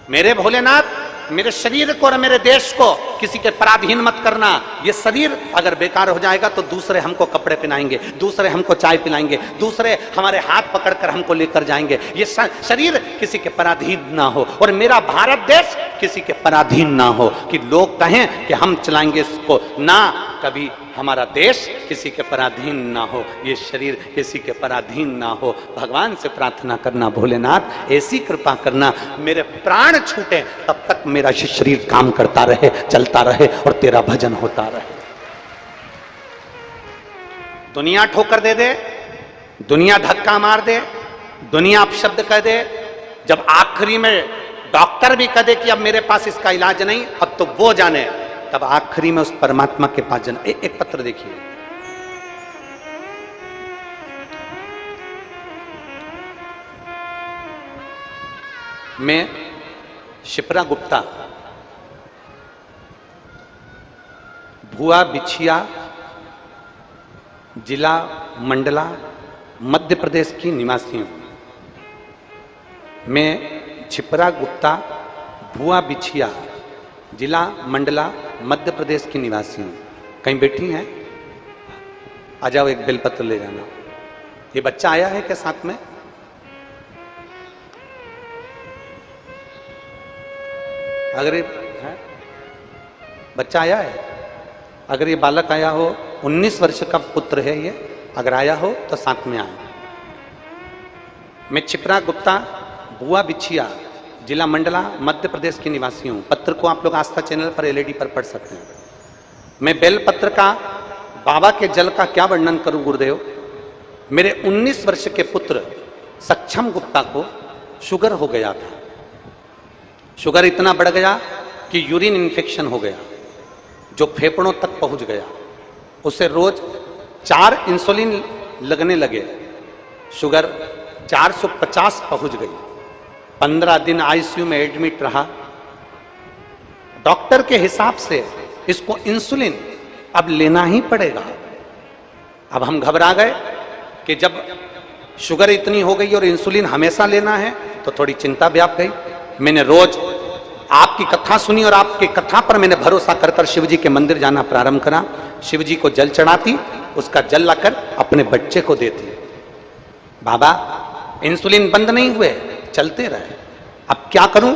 मेरे भोलेनाथ मेरे शरीर को और मेरे देश को किसी के पराधीन मत करना। ये शरीर अगर बेकार हो जाएगा तो दूसरे हमको कपड़े पहनाएंगे, दूसरे हमको चाय पिलाएंगे, दूसरे हमारे हाथ पकड़कर हमको लेकर जाएंगे। ये शरीर किसी के पराधीन ना हो और मेरा भारत देश किसी के पराधीन ना हो कि लोग कहें कि हम चलाएंगे इसको ना। कभी हमारा देश किसी के पराधीन ना हो, ये शरीर किसी के पराधीन ना हो। भगवान से प्रार्थना करना, भोलेनाथ ऐसी कृपा करना मेरे प्राण छूटे तब तक मेरा शरीर काम करता रहे, चलता रहे और तेरा भजन होता रहे। दुनिया ठोकर दे दे, दुनिया धक्का मार दे, दुनिया अपशब्द कह दे, जब आखिरी में डॉक्टर भी कह दे कि अब मेरे पास इसका इलाज नहीं, अब तो वो जाने, तब आखिरी में उस परमात्मा के पास जाना। एक पत्र देखिए, मैं शिप्रा गुप्ता, भुआ बिछिया, जिला मंडला, मध्य प्रदेश की निवासी हूं। मैं छिपरा गुप्ता, भुआ बिछिया, जिला मंडला, मध्य प्रदेश की निवासी हूं। कहीं बैठी हैं? आ जाओ, एक बेलपत्र ले जाना। ये बच्चा आया है क्या साथ में? अगर ये बच्चा आया है, अगर ये बालक आया हो, 19 वर्ष का पुत्र है ये, अगर आया हो तो साथ में आए। मैं छिपरा गुप्ता, भुआ बिछिया, जिला मंडला, मध्य प्रदेश की निवासी हूं। पत्र को आप लोग आस्था चैनल पर एलईडी पर पढ़ सकते हैं। मैं बेलपत्र का, बाबा के जल का क्या वर्णन करूं गुरुदेव। मेरे 19 वर्ष के पुत्र सक्षम गुप्ता को शुगर हो गया था। शुगर इतना बढ़ गया कि यूरिन इन्फेक्शन हो गया, जो फेफड़ों तक पहुंच गया। उसे रोज 4 इंसुलिन लगने लगे। शुगर 450 पहुंच गई। 15 दिन आईसीयू में एडमिट रहा। डॉक्टर के हिसाब से इसको इंसुलिन अब लेना ही पड़ेगा। अब हम घबरा गए कि जब शुगर इतनी हो गई और इंसुलिन हमेशा लेना है तो थोड़ी चिंता व्याप गई। मैंने रोज आपकी कथा सुनी और आपकी कथा पर मैंने भरोसा कर कर शिव जी के मंदिर जाना प्रारंभ करा। शिव जी को जल चढ़ाती, उसका जल लाकर अपने बच्चे को देती। बाबा इंसुलिन बंद नहीं हुए, चलते रहे। अब क्या करूं?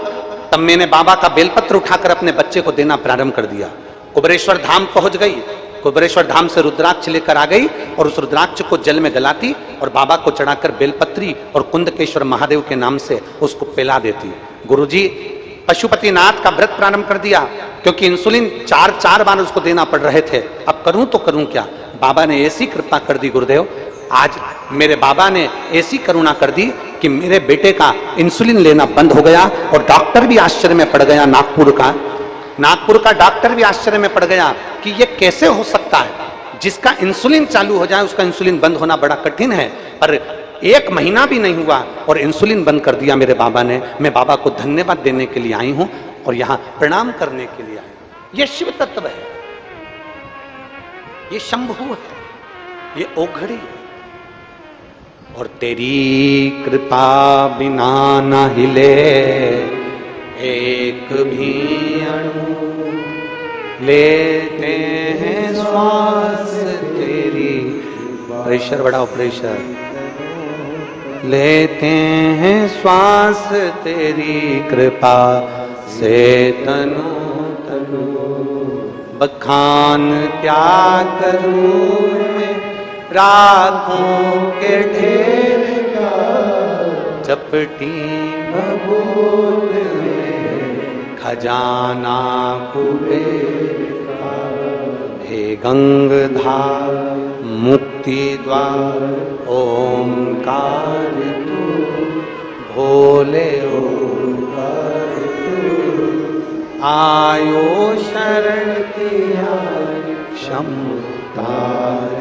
तब मैंने बाबा का बेलपत्र उठाकर अपने बच्चे को देना प्रारंभ कर दिया। कुबेरेश्वर धाम पहुंच गई। कुबेरेश्वर धाम से रुद्राक्ष लेकर आ गई और उस रुद्राक्ष को जल में गलाती और बाबा को चढ़ाकर बेलपत्री और कुंदकेश्वर महादेव के नाम से उसको पिला देती। गुरुजी पशुपतिनाथ का व्रत प्रारंभ कर दिया, क्योंकि इंसुलिन 4 बार उसको देना पड़ रहे थे। अब करूं तो करूं क्या? बाबा ने ऐसी कृपा कर दी गुरुदेव, आज मेरे बाबा ने ऐसी करुणा कर दी कि मेरे बेटे का इंसुलिन लेना बंद हो गया। और डॉक्टर भी आश्चर्य में पड़ गया, नागपुर का डॉक्टर भी आश्चर्य में पड़ गया कि ये कैसे हो सकता है। जिसका इंसुलिन चालू हो जाए उसका इंसुलिन बंद होना बड़ा कठिन है, पर 1 महीना भी नहीं हुआ और इंसुलिन बंद कर दिया मेरे बाबा ने। मैं बाबा को धन्यवाद देने के लिए आई हूं और यहां प्रणाम करने के लिए आई हूं। ये शिव तत्व है, ये शंभु है, ये ओघड़ी है। और तेरी कृपा बिना न हिले एक भी अणु, लेते हैं श्वास तेरी, प्रेशर बढ़ाओ प्रेशर, लेते हैं श्वास तेरी कृपा से तनु तनु। बखान क्या करूं मैं राखों के ढेर का, चपटी भभूत में खजाना कुबेर का। हे गंगधार मुक्ति द्वार ओंकार तू, भोले ओंकार तू। आयो शरण किया क्षमतार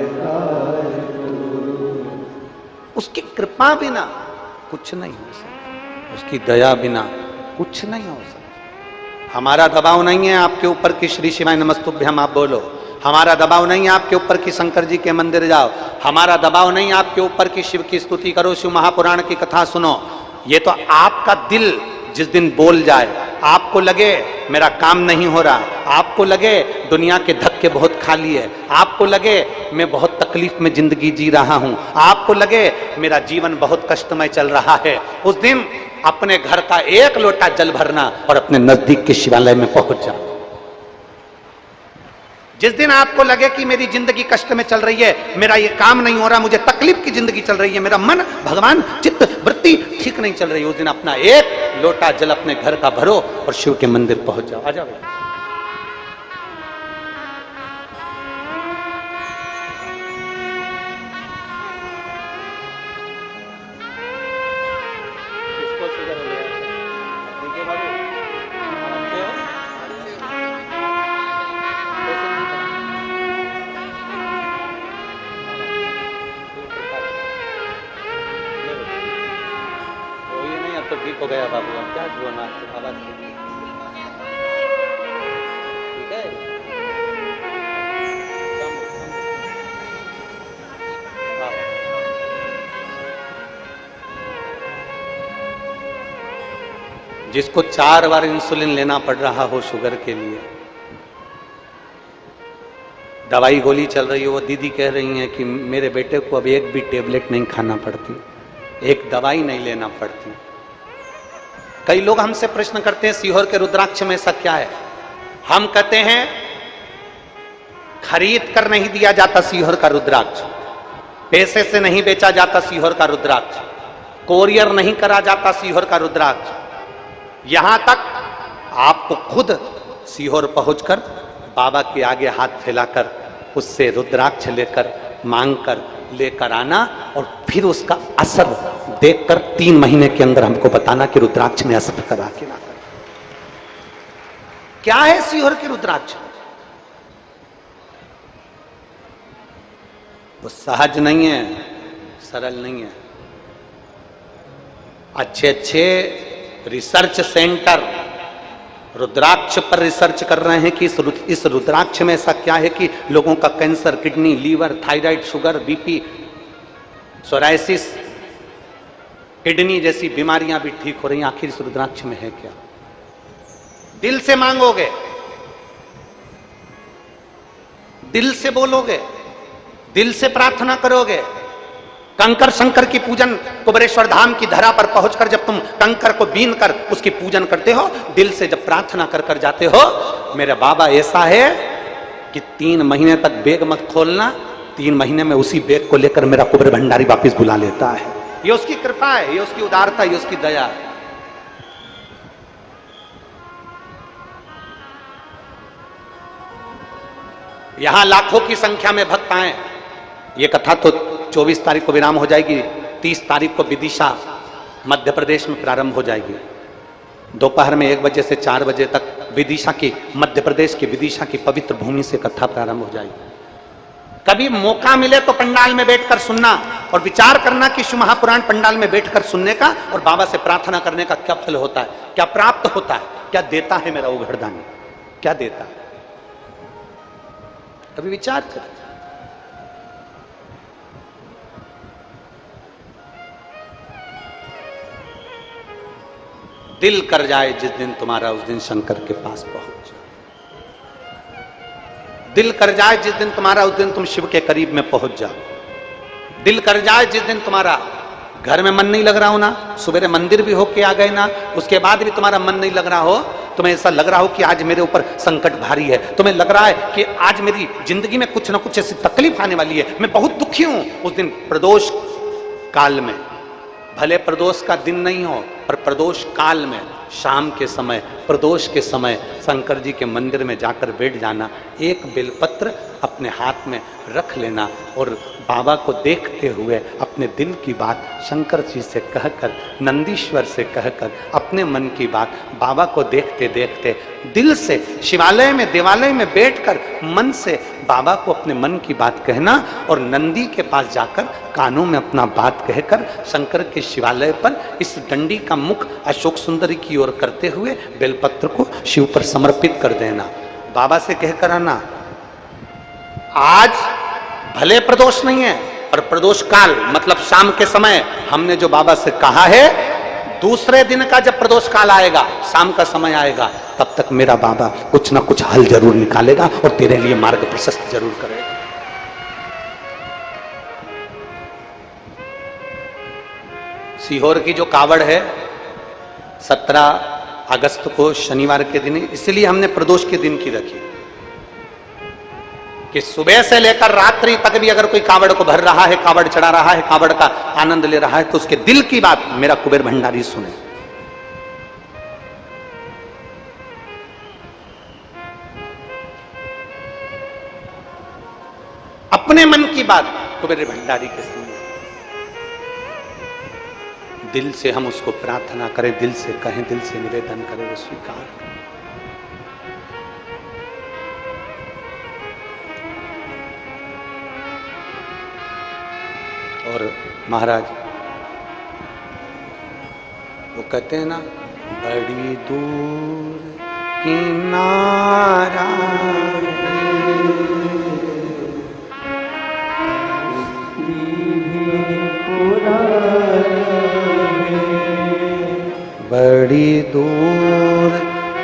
उसकी कृपा बिना कुछ नहीं हो सकता, उसकी दया बिना कुछ नहीं हो सकता। हमारा दबाव नहीं है आपके ऊपर कि श्री शिवाय नमस्तुभ्यम आप बोलो। हमारा दबाव नहीं है आपके ऊपर कि शंकर जी के मंदिर जाओ। हमारा दबाव नहीं है आपके ऊपर कि शिव की स्तुति करो, शिव महापुराण की कथा सुनो। ये तो आपका दिल जिस दिन बोल जाए, आपको लगे मेरा काम नहीं हो रहा, आपको लगे दुनिया के धक्के बहुत खाली है, आपको लगे मैं बहुत तकलीफ में जिंदगी जी रहा हूं, आपको लगे मेरा जीवन बहुत कष्टमय चल रहा है, उस दिन अपने घर का 1 लोटा जल भरना और अपने नजदीक के शिवालय में पहुंच जाओ। जिस दिन आपको लगे कि मेरी जिंदगी कष्ट में चल रही है, मेरा ये काम नहीं हो रहा, मुझे तकलीफ की जिंदगी चल रही है, मेरा मन भगवान चित्त वृत्ति ठीक नहीं चल रही, उस दिन अपना 1 लोटा जल अपने घर का भरो और शिव के मंदिर पहुंच जाओ। आ जाओ। अब तो ठीक हो गया बाबू, अब क्या हुआ ना आवाज ठीक है। हाँ। जिसको 4 बार इंसुलिन लेना पड़ रहा हो शुगर के लिए, दवाई गोली चल रही है, वो दीदी कह रही हैं कि मेरे बेटे को अब एक भी टेबलेट नहीं खाना पड़ती, एक दवाई नहीं लेना पड़ती। कई लोग हमसे प्रश्न करते हैं सीहोर के रुद्राक्ष में ऐसा क्या है। हम कहते हैं खरीद कर नहीं दिया जाता सीहोर का रुद्राक्ष, पैसे से नहीं बेचा जाता सीहोर का रुद्राक्ष, कोरियर नहीं करा जाता सीहोर का रुद्राक्ष। यहां तक आपको खुद सीहोर पहुंचकर बाबा के आगे हाथ फैलाकर उससे रुद्राक्ष लेकर मांगकर लेकर आना और फिर उसका असर देखकर 3 महीने के अंदर हमको बताना कि रुद्राक्ष ने असर करा कि ना। क्या है सीहोर के रुद्राक्ष? वो सहज नहीं है, सरल नहीं है। अच्छे अच्छे रिसर्च सेंटर रुद्राक्ष पर रिसर्च कर रहे हैं कि इस रुद्राक्ष में ऐसा क्या है कि लोगों का cancer, kidney, liver, thyroid, sugar, BP, psoriasis, kidney जैसी बीमारियां भी ठीक हो रही हैं। आखिर इस रुद्राक्ष में है क्या? दिल से मांगोगे, दिल से बोलोगे, दिल से प्रार्थना करोगे। कंकर शंकर की पूजन कुबेरेश्वर धाम की धरा पर पहुंचकर जब तुम कंकर को बीन कर उसकी पूजन करते हो, दिल से जब प्रार्थना कर कर जाते हो, मेरे बाबा ऐसा है कि 3 महीने तक बैग मत खोलना, 3 महीने में उसी बैग को लेकर मेरा कुबेर भंडारी वापिस बुला लेता है। ये उसकी कृपा है, ये उसकी उदारता, ये उसकी दया है। यहां लाखों की संख्या में भक्त आए। ये कथा तो 24 तारीख को विराम हो जाएगी, 30 तारीख को विदिशा मध्य प्रदेश में प्रारंभ हो जाएगी। दोपहर में 1 बजे से 4 बजे तक विदिशा की, मध्य प्रदेश की विदिशा की पवित्र भूमि से कथा प्रारंभ हो जाएगी। कभी मौका मिले तो पंडाल में बैठकर सुनना और विचार करना कि शिव महापुराण पंडाल में बैठकर सुनने का और बाबा से प्रार्थना करने का क्या फल होता है, क्या प्राप्त होता है, क्या देता है मेरा उघड़दानी, क्या देता है। कभी विचार करें। दिल कर जाए जिस दिन तुम्हारा, उस दिन शंकर के पास पहुंच। दिल कर जाए जिस दिन तुम्हारा, उस दिन तुम शिव के करीब में पहुंच जाओ। दिल कर जाए जिस दिन तुम्हारा घर में मन नहीं लग रहा हो ना, सुबह मंदिर भी होके आ गए ना, उसके बाद भी तुम्हारा मन नहीं लग रहा हो, तुम्हें ऐसा लग रहा हो कि आज मेरे ऊपर संकट भारी है, तुम्हें लग रहा है कि आज मेरी जिंदगी में कुछ ना कुछ ऐसी तकलीफ आने वाली है, मैं बहुत दुखी हूं, उस दिन प्रदोष काल में, भले प्रदोष का दिन नहीं हो पर प्रदोष काल में, शाम के समय, प्रदोष के समय शंकर जी के मंदिर में जाकर बैठ जाना, एक बेलपत्र अपने हाथ में रख लेना और बाबा को देखते हुए अपने दिल की बात शंकर जी से कहकर, नंदीश्वर से कहकर, अपने मन की बात बाबा को देखते देखते दिल से शिवालय में, देवालय में बैठकर मन से बाबा को अपने मन की बात कहना और नंदी के पास जाकर कानों में अपना बात कहकर शंकर के शिवालय पर इस डंडी का मुख अशोक सुंदरी की ओर करते हुए बेलपत्र को शिव पर समर्पित कर देना। बाबा से कहकर आना, आज भले प्रदोष नहीं है पर प्रदोष काल मतलब शाम के समय हमने जो बाबा से कहा है, दूसरे दिन का जब प्रदोष काल आएगा, शाम का समय आएगा, तब तक मेरा बाबा कुछ ना कुछ हल जरूर निकालेगा और तेरे लिए मार्ग प्रशस्त जरूर करेगा। सीहोर की जो कावड़ है 17 अगस्त को शनिवार के दिन, इसलिए हमने प्रदोष के दिन की रखी कि सुबह से लेकर रात्रि तक भी अगर कोई कावड़ को भर रहा है, कावड़ चढ़ा रहा है, कावड़ का आनंद ले रहा है, तो उसके दिल की बात मेरा कुबेर भंडारी सुने। अपने मन की बात कुबेर भंडारी के सुने। दिल से हम उसको प्रार्थना करें, दिल से कहें, दिल से निवेदन करें, वो स्वीकार करें। और महाराज वो कहते हैं ना, बड़ी दूर किनारा बड़ी दूर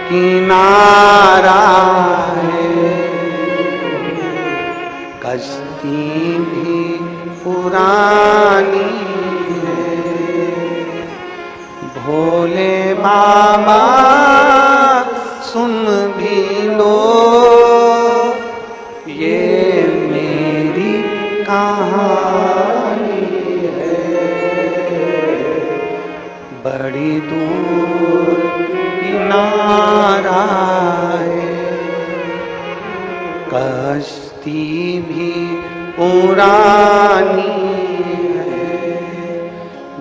किनारा है, कश्ती भी पुरानी है, भोले बाबा सुन भी लो ये मेरी कहानी है, बड़ी दूर किनारा है, कश्ती भी पुरानी है,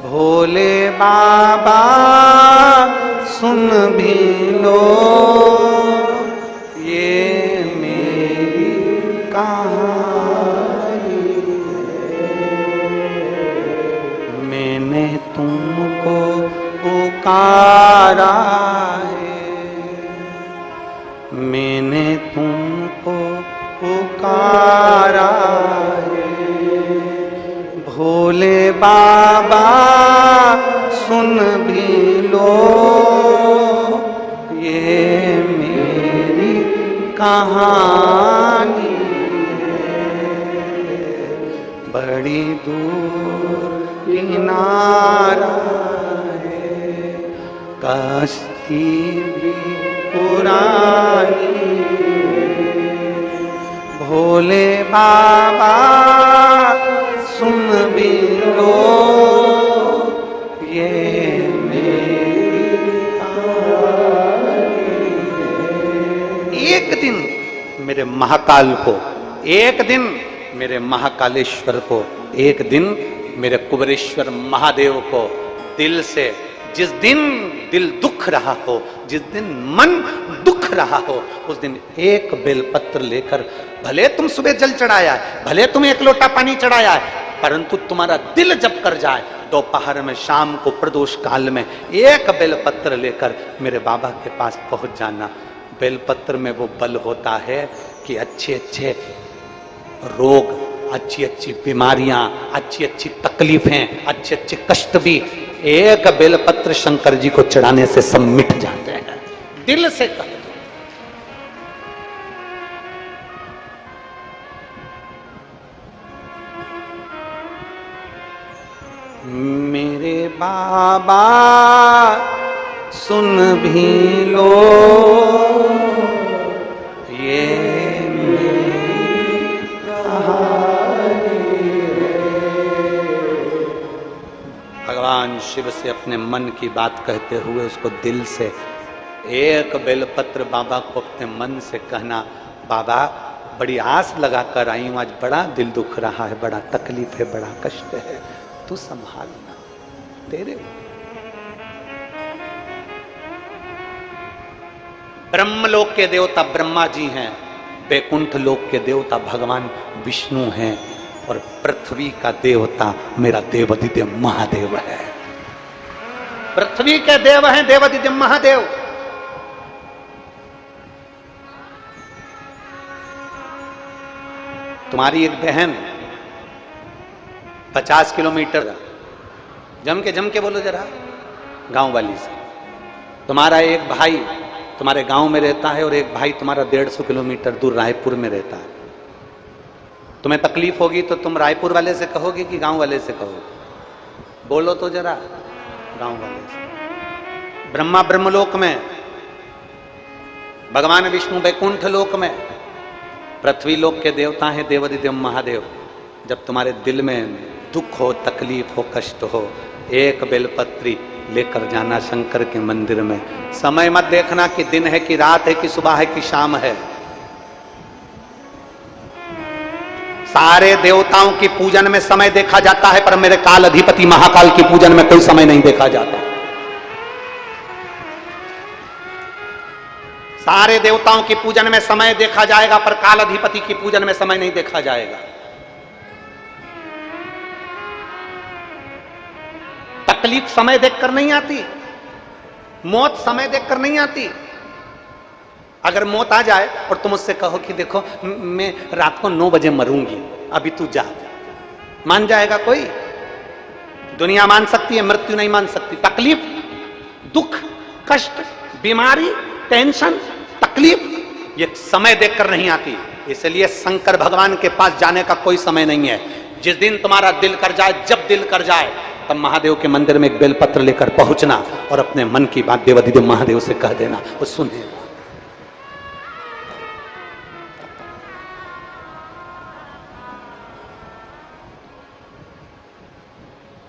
भोले बाबा सुन भी लो ये मेरी कहानी है, मैंने तुमको पुकारा है, मैंने तुमको पुकारा है, भोले बाबा सुन भी लो ये मेरी कहानी है, बड़ी दूर किनारा है, कश्ती भी पुरानी है, भोले बाबा सुन भी लो ये मेरी कहानी है। एक दिन मेरे महाकाल को, एक दिन मेरे महाकालेश्वर को, एक दिन मेरे कुबेरेश्वर महादेव को दिल से, जिस दिन दिल दुख रहा हो, जिस दिन मन दुख रहा हो, उस दिन एक बेलपत्र लेकर, भले तुम सुबह जल चढ़ाया है, भले तुम एक लोटा पानी चढ़ाया है, परंतु तुम्हारा दिल जब कर जाए, दोपहर में, शाम को, प्रदोष काल में एक बेलपत्र लेकर मेरे बाबा के पास पहुंच जाना। बेलपत्र में वो बल होता है कि अच्छे अच्छे रोग, अच्छी अच्छी बीमारियां, अच्छी अच्छी तकलीफें, अच्छे अच्छे कष्ट भी एक बेलपत्र शंकर जी को चढ़ाने से सब मिट जाते हैं। दिल से कर, मेरे बाबा सुन भी लो ये मेरी कहानी है। भगवान शिव से अपने मन की बात कहते हुए उसको दिल से एक बेलपत्र बाबा को अपने मन से कहना, बाबा बड़ी आस लगा कर आई हूं, आज बड़ा दिल दुख रहा है, बड़ा तकलीफ है, बड़ा कष्ट है, तू संभालना। तेरे ब्रह्मलोक के देवता ब्रह्मा जी हैं, बैकुंठ लोक के देवता भगवान विष्णु हैं, और पृथ्वी का देवता मेरा देवादिदेव महादेव है। पृथ्वी के देव हैं देवादिदेव महादेव। तुम्हारी एक बहन 50 किलोमीटर, जम के बोलो जरा गांव वाली से, तुम्हारा एक भाई तुम्हारे गांव में रहता है और एक भाई तुम्हारा 150 किलोमीटर दूर रायपुर में रहता है। तुम्हें तकलीफ होगी तो तुम रायपुर वाले से कहोगे कि गांव वाले से कहोगे? बोलो तो जरा, गांव वाले से। ब्रह्मा ब्रह्मलोक में, भगवान विष्णु बैकुंठ लोक में, पृथ्वी लोक के देवता हैं देवादिदेव महादेव। जब तुम्हारे दिल में दुख हो, तकलीफ हो, कष्ट हो, एक बेलपत्री लेकर जाना शंकर के मंदिर में। समय मत देखना कि दिन है कि रात है कि सुबह है कि शाम है। सारे देवताओं की पूजन में समय देखा जाता है, पर मेरे काल अधिपति महाकाल की पूजन में कोई समय नहीं देखा जाता। सारे देवताओं की पूजन में समय देखा जाएगा, पर काल अधिपति की पूजन में समय नहीं देखा जाएगा। तकलीफ समय देखकर नहीं आती, मौत समय देखकर नहीं आती। अगर मौत आ जाए और तुम उससे कहो कि देखो मैं रात को 9 बजे मरूंगी, अभी तू जा, मान जाएगा कोई? दुनिया मान सकती है, मृत्यु नहीं मान सकती। तकलीफ, दुख, कष्ट, बीमारी, टेंशन, तकलीफ, ये समय देखकर नहीं आती। इसलिए शंकर भगवान के पास जाने का कोई समय नहीं है। जिस दिन तुम्हारा दिल कर जाए, जब दिल कर जाए, तब महादेव के मंदिर में एक बेलपत्र लेकर पहुंचना और अपने मन की बात देवाधिदेव महादेव से कह देना, वो सुने।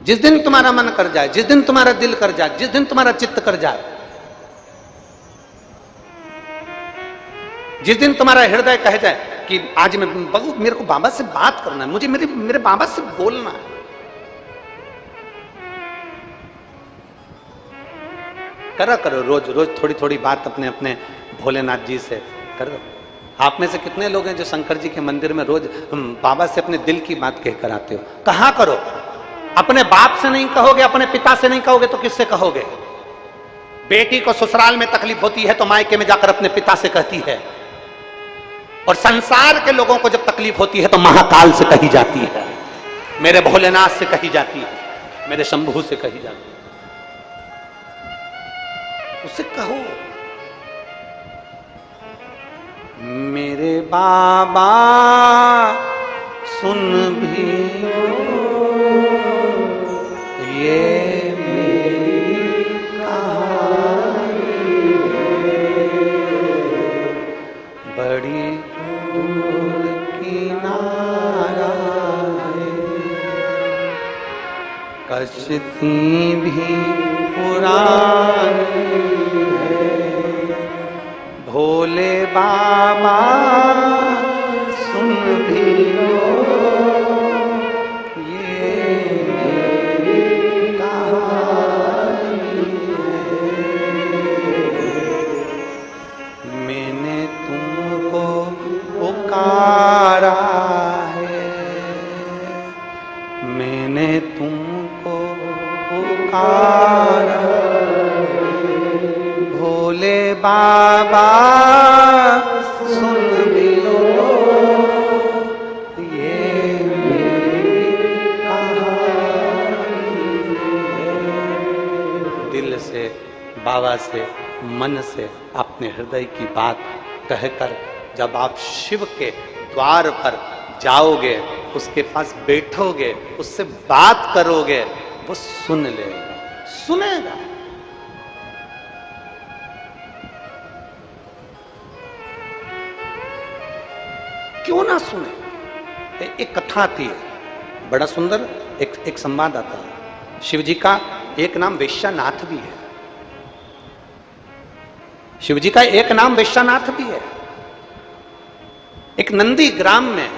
जिस दिन तुम्हारा मन कर जाए, जिस दिन तुम्हारा दिल कर जाए, जिस दिन तुम्हारा चित्त कर जाए, जिस दिन तुम्हारा हृदय कह जाए कि आज मैं बहू, मेरे को बाबा से बात करना है, मुझे मेरे बाबा से बोलना है, करा करो रोज रोज थोड़ी थोड़ी बात अपने अपने भोलेनाथ जी से करो। आप में से कितने लोग हैं जो शंकर जी के मंदिर में रोज बाबा से अपने दिल की बात कहकर आते हो? कहाँ करो? अपने बाप से नहीं कहोगे, अपने पिता से नहीं कहोगे तो किससे कहोगे? बेटी को ससुराल में तकलीफ होती है तो मायके में जाकर अपने पिता से कहती है, और संसार के लोगों को जब तकलीफ होती है तो महाकाल से कही जाती है, मेरे भोलेनाथ से कही जाती है, मेरे शंभू से कही जाती है। उससे कहो, मेरे बाबा सुन भी ये मेरी कहानी बड़ी दूर किनारा है, कश्ती भी पुरानी है, भोले बाबा सुन भी लो ये मेरी कहानी है, मैंने तुमको पुकारा है, मैंने तुमको पुकारा, भोले बाबा सुन भी लो ये मेरी कहानी है। दिल से, बाबा से, मन से अपने हृदय की बात कहकर जब आप शिव के द्वार पर जाओगे, उसके पास बैठोगे, उससे बात करोगे, वो सुन लेगा, सुनेगा। क्यों ना सुने? एक कथा आती है, बड़ा सुंदर एक संवाद आता है। शिव जी का एक नाम वेश्यानाथ भी है, शिव जी का एक नाम वेश्यानाथ भी है। एक नंदी ग्राम में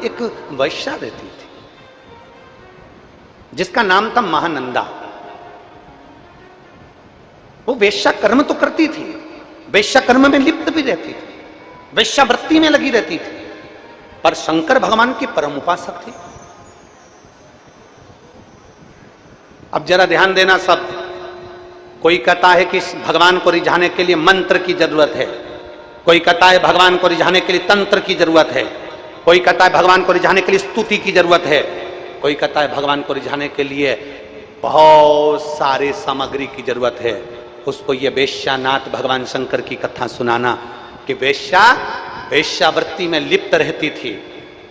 एक वैश्या रहती थी जिसका नाम था महानंदा। वो वेश्या कर्म तो करती थी, वेश्या कर्म में लिप्त भी रहती थी, वेश्यावृत्ति में लगी रहती थी, पर शंकर भगवान की परम उपासक थी। अब जरा ध्यान देना सब, कोई कहता है कि भगवान को रिझाने के लिए मंत्र की जरूरत है, कोई कहता है भगवान को रिझाने के लिए तंत्र की जरूरत है, कोई कहता है भगवान को रिझाने के लिए स्तुति की जरूरत है, कोई कहता है भगवान को रिझाने के लिए बहुत सारे सामग्री की जरूरत है। उसको ये वेश्यानाथ भगवान शंकर की कथा सुनाना कि वेश्यावृत्ति में लिप्त रहती थी,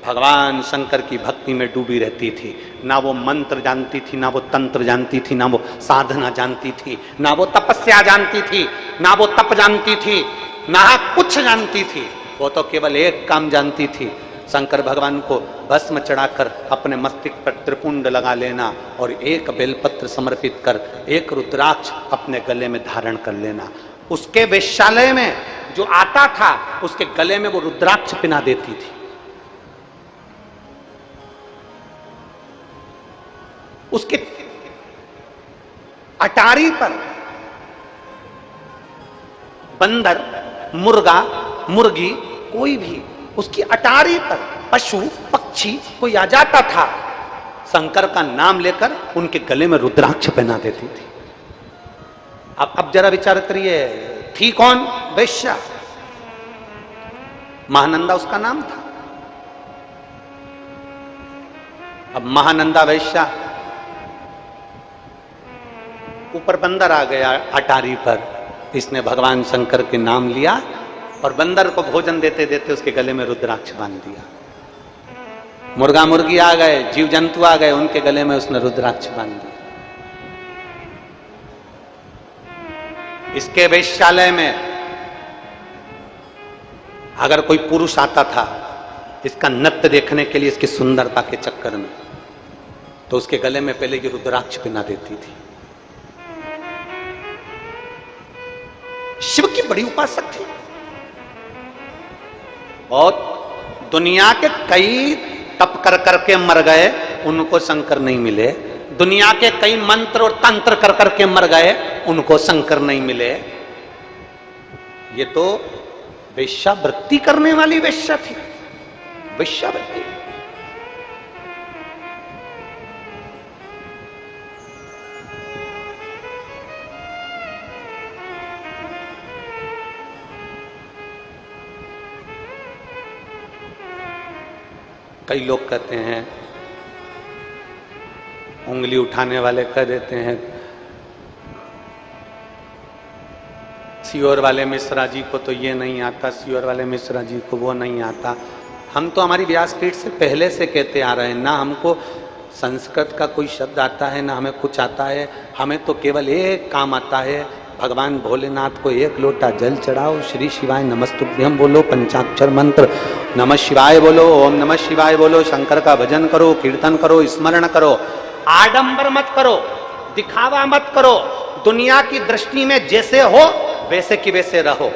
भगवान शंकर की भक्ति में डूबी रहती थी, ना वो मंत्र जानती थी, ना वो तंत्र जानती थी, ना वो साधना जानती थी, ना वो तपस्या जानती थी, ना वो तप जानती थी, ना कुछ जानती थी। वो तो केवल एक काम जानती थी, शंकर भगवान को भस्म चढ़ाकर अपने मस्तिष्क पर त्रिपुंड लगा लेना और एक बेलपत्र समर्पित कर एक रुद्राक्ष अपने गले में धारण कर लेना। उसके वेश्यालय में जो आता था उसके गले में वो रुद्राक्ष पिना देती थी। उसके अटारी पर बंदर, मुर्गा, मुर्गी, कोई भी उसकी अटारी पर पशु पक्षी कोई आ जाता था, शंकर का नाम लेकर उनके गले में रुद्राक्ष पहना देती थी। अब जरा विचार करिए, थी कौन? वैश्या। महानंदा उसका नाम था। अब महानंदा वैश्या, ऊपर बंदर आ गया अटारी पर, इसने भगवान शंकर के नाम लिया और बंदर को भोजन देते देते उसके गले में रुद्राक्ष बांध दिया। मुर्गा मुर्गी आ गए, जीव जंतु आ गए, उनके गले में उसने रुद्राक्ष बांध दिया। इसके वेश्यालय में अगर कोई पुरुष आता था इसका नृत्य देखने के लिए, इसकी सुंदरता के चक्कर में, तो उसके गले में पहले ये रुद्राक्ष पहना देती थी। शिव की बड़ी उपासक थी। और दुनिया के कई तप कर करके मर गए, उनको शंकर नहीं मिले। दुनिया के कई मंत्र और तंत्र कर करके मर गए, उनको शंकर नहीं मिले। ये तो वेश्यावृत्ति करने वाली वेश्या थी, वेश्यावृत्ति। कई लोग कहते हैं, उंगली उठाने वाले कह देते हैं, सियोर वाले मिश्रा जी को तो ये नहीं आता, सियोर वाले मिश्रा जी को वो नहीं आता। हम तो हमारी व्यासपीठ से पहले से कहते आ रहे हैं, ना हमको संस्कृत का कोई शब्द आता है, ना हमें कुछ आता है। हमें तो केवल एक काम आता है, भगवान भोलेनाथ को एक लोटा जल चढ़ाओ, श्री शिवाय नमस्तुभ्यम बोलो, पंचाक्षर मंत्र नमः शिवाय बोलो, ओम नमः शिवाय बोलो, शंकर का भजन करो, कीर्तन करो, स्मरण करो। आडंबर मत करो, दिखावा मत करो। दुनिया की दृष्टि में जैसे हो वैसे की वैसे रहो।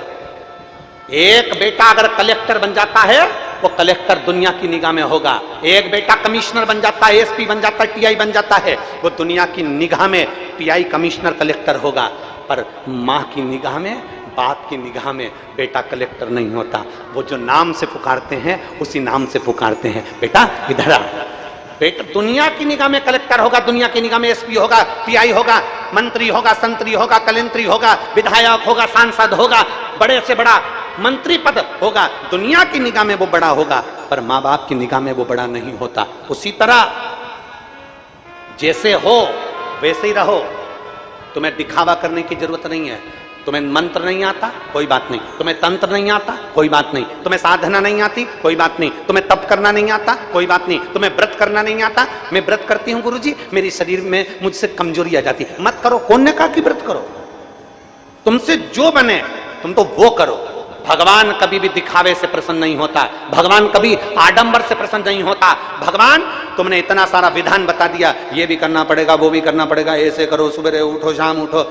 एक बेटा अगर कलेक्टर बन जाता है, वो कलेक्टर दुनिया की निगाह में होगा। एक बेटा कमिश्नर बन जाता है, एसपी बन जाता है, टीआई बन जाता है, वो दुनिया की निगाह में टीआई, कमिश्नर, कलेक्टर होगा। पर माँ की निगाह में, बाप की निगाह में बेटा कलेक्टर नहीं होता। वो जो नाम से पुकारते हैं उसी नाम से पुकारते हैं, बेटा इधर आ। बेटा दुनिया की निगाह में कलेक्टर होगा, दुनिया की निगाह में एसपी होगा, पीआई होगा, मंत्री होगा, संतरी होगा, कलेंत्री होगा, विधायक होगा, सांसद होगा, बड़े से बड़ा मंत्री पद होगा। दुनिया की निगाह में वो बड़ा होगा, पर माँ बाप की निगाह में वो बड़ा नहीं होता। उसी तरह जैसे हो वैसे ही रहो। तुम्हें दिखावा करने की जरूरत नहीं है। तुम्हें मंत्र नहीं आता, कोई बात नहीं। तुम्हें तंत्र नहीं आता, कोई बात नहीं। तुम्हें साधना नहीं आती, कोई बात नहीं। तुम्हें तप करना नहीं आता, कोई बात नहीं। तुम्हें व्रत करना नहीं आता, मैं व्रत करती हूँ गुरुजी, मेरी शरीर में मुझसे कमजोरी आ जाती। मत करो। कौन ने कहा कि व्रत करो? तुमसे जो बने तुम तो वो करो। भगवान कभी भी दिखावे से प्रसन्न नहीं होता, भगवान कभी आडंबर से प्रसन्न नहीं होता। भगवान तुमने इतना सारा विधान बता दिया, ये भी करना पड़ेगा, वो भी करना पड़ेगा, ऐसे करो, सुबह उठो, शाम उठो।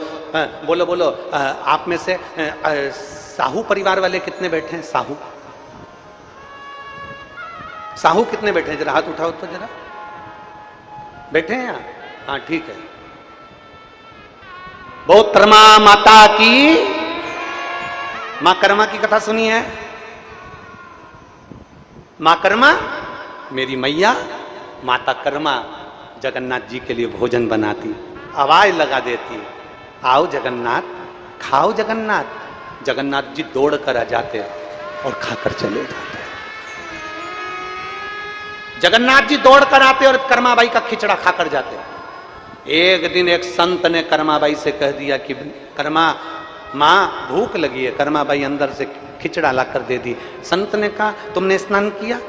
बोलो बोलो, आप में से साहू परिवार वाले कितने बैठे हैं? साहू साहू कितने बैठे हैं? जरा हाथ उठाओ तो जरा। बैठे हैं यहाँ? हाँ ठीक है। बहुत कर्मा माता की, मां कर्मा की कथा सुनी है? मां कर्मा मेरी मैया, माता कर्मा जगन्नाथ जी के लिए भोजन बनाती, आवाज लगा देती, आओ जगन्नाथ, खाओ जगन्नाथ। जगन्नाथ जी दौड़ कर आ जाते और खाकर चले जाते। जगन्नाथ जी दौड़ कर आते और कर्माबाई का खिचड़ा खाकर जाते। एक दिन एक संत ने कर्माबाई से कह दिया कि कर्मा माँ भूख लगी है। कर्माबाई अंदर से खिचड़ा लाकर दे दी। संत ने कहा, तुमने स्नान किया,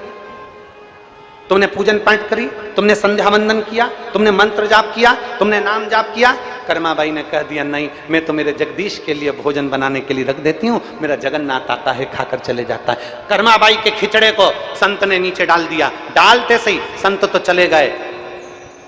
तुमने पूजन पाठ करी, तुमने संध्या वंदन किया, तुमने मंत्र जाप किया, तुमने नाम जाप किया? कर्माबाई ने कह दिया, नहीं, मैं तो मेरे जगदीश के लिए भोजन बनाने के लिए रख देती हूँ, मेरा जगन्नाथ आता है, खाकर चले जाता है। कर्माबाई के खिचड़े को संत ने नीचे डाल दिया। डालते सही संत तो चले गए,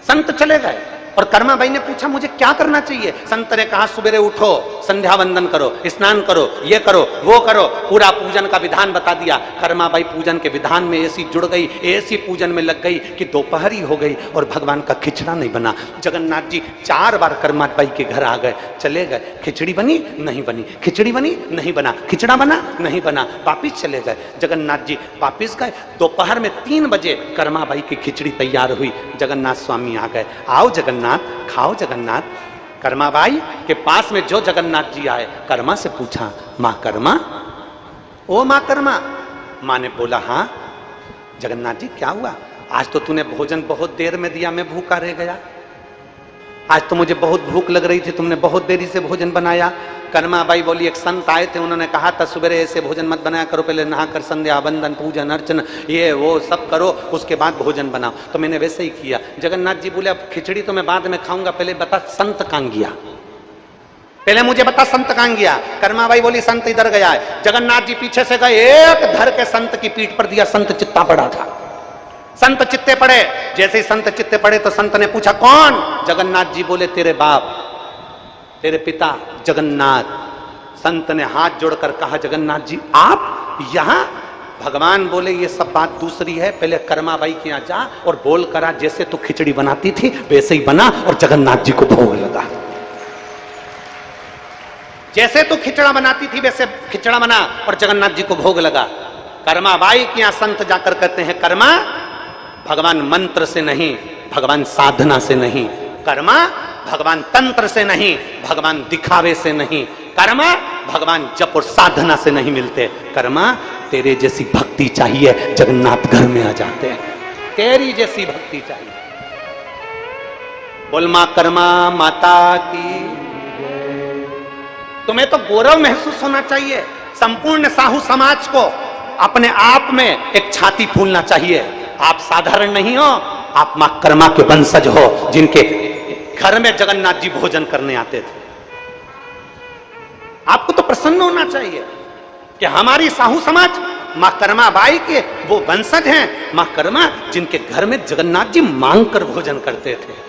संत चले गए। और कर्मा बाई ने पूछा मुझे क्या करना चाहिए? संत ने कहा सुबह उठो, संध्या वंदन करो, स्नान करो, ये करो, वो करो, पूरा पूजन का विधान बता दिया। कर्मा बाई पूजन के विधान में ऐसी जुड़ गई, ऐसी पूजन में लग गई कि दोपहरी हो गई और भगवान का खिचड़ा नहीं बना। जगन्नाथ जी 4 बार कर्मा बाई के घर आ गए, चले गए, खिचड़ी बनी नहीं बनी, खिचड़ी बनी नहीं बना, खिचड़ा बना नहीं बना, वापिस चले गए। जगन्नाथ जी वापिस गए। दोपहर में 3 बजे कर्मा बाई की खिचड़ी तैयार हुई। जगन्नाथ स्वामी आ गए, आओ जगन्नाथ, खाओ जगन्नाथ। कर्मा बाई के पास में जो जगन्नाथ जी आए, कर्मा से पूछा, मां कर्मा, ओ मां कर्मा। मां ने बोला, हाँ जगन्नाथ जी क्या हुआ? आज तो तूने भोजन बहुत देर में दिया, मैं भूखा रह गया। आज तो मुझे बहुत भूख लग रही थी, तुमने बहुत देरी से भोजन बनाया। कर्मा बाई बोली, एक संत आए थे, उन्होंने कहा था सुबह ऐसे भोजन मत बनाया करो, पहले नहाकर संध्या वंदन पूजन अर्चन ये वो सब करो, उसके बाद भोजन बनाओ। तो मैंने वैसे ही किया। जगन्नाथ जी बोले, अब खिचड़ी तो मैं बाद में खाऊंगा, पहले बता संत कहां गया, पहले मुझे बता संत कहां गया। कर्मा बाई बोली, संत इधर गया है। जगन्नाथ जी पीछे से गए, एक धर के संत की पीठ पर दिया। संत चित्ता पड़ा था। संत चित्ते पड़े। जैसे ही संत चित्ते पड़े तो संत ने पूछा, कौन? जगन्नाथ जी बोले, तेरे बाप, तेरे पिता जगन्नाथ। संत ने हाथ जोड़कर कहा, जगन्नाथ जी आप यहां? भगवान बोले, ये सब बात दूसरी है, पहले कर्मा बाई के यहां जा और बोल करा, जैसे तू खिचड़ी बनाती थी वैसे ही बना और जगन्नाथ जी को भोग लगा। जैसे तू खिचड़ा बनाती थी वैसे खिचड़ा बना और जगन्नाथ जी को भोग लगा। कर्मा बाई के यहां संत जाकर कहते हैं, कर्मा भगवान मंत्र से नहीं, भगवान साधना से नहीं, कर्मा भगवान तंत्र से नहीं, भगवान दिखावे से नहीं, कर्मा भगवान जप और साधना से नहीं मिलते। कर्मा तेरे जैसी भक्ति चाहिए, जगन्नाथ घर में आ जाते हैं। तेरी जैसी भक्ति चाहिए। बोल मां कर्मा माता की। तुम्हें तो गौरव महसूस होना चाहिए। संपूर्ण साहू समाज को अपने आप में एक छाती फूलना चाहिए। आप साधारण नहीं हो, आप मां कर्मा के वंशज हो, जिनके घर में जगन्नाथ जी भोजन करने आते थे। आपको तो प्रसन्न होना चाहिए कि हमारी साहू समाज मां कर्मा बाई के वो वंशज हैं। मां कर्मा जिनके घर में जगन्नाथ जी मांग कर भोजन करते थे।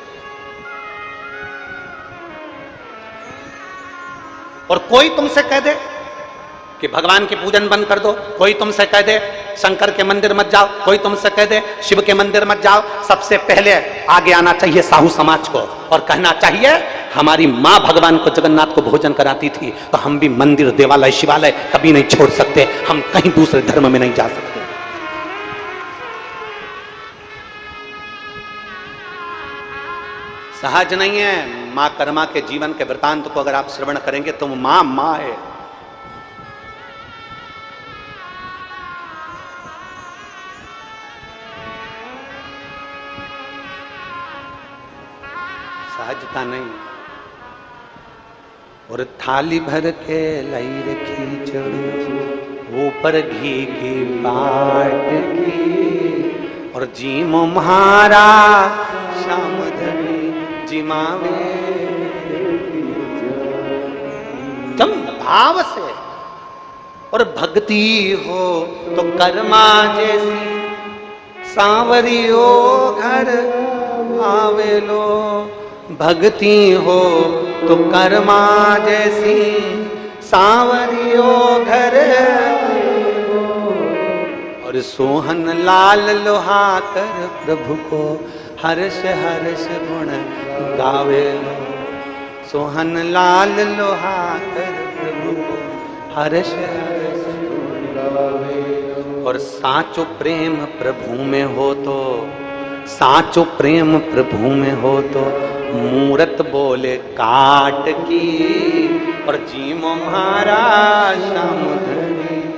और कोई तुमसे कह दे कि भगवान के पूजन बंद कर दो, कोई तुमसे कह दे शंकर के मंदिर मत जाओ, कोई तुमसे कह दे शिव के मंदिर मत जाओ, सबसे पहले आगे आना चाहिए साहू समाज को और कहना चाहिए, हमारी मां भगवान को जगन्नाथ को भोजन कराती थी तो हम भी मंदिर देवालय शिवालय कभी नहीं छोड़ सकते, हम कहीं दूसरे धर्म में नहीं जा सकते। सहज नहीं है। मां कर्मा के जीवन के वृतांत को अगर आप श्रवण करेंगे तो मां मां है। सहजता नहीं। और थाली भर के लाई रखी चढ़ो, ऊपर घी की बाट की, और जीमो म्हारा शाम धनी जिमावे। कम भाव से और भक्ति हो तो कर्मा जैसी, सांवरियो घर आवेलो। भक्ति हो तो कर्मा जैसी, सांवरियो घर। और सोहन लाल लोहाकर प्रभु को हर्ष हर्ष गुण गावेलो। सोहन लाल लोहाकर प्रभु को हर्ष हर्ष गुण गावेलो। और साचो प्रेम प्रभु में हो तो, साचो प्रेम प्रभु में हो तो, मूरत बोले काट की, और जीमो महाराज श्याम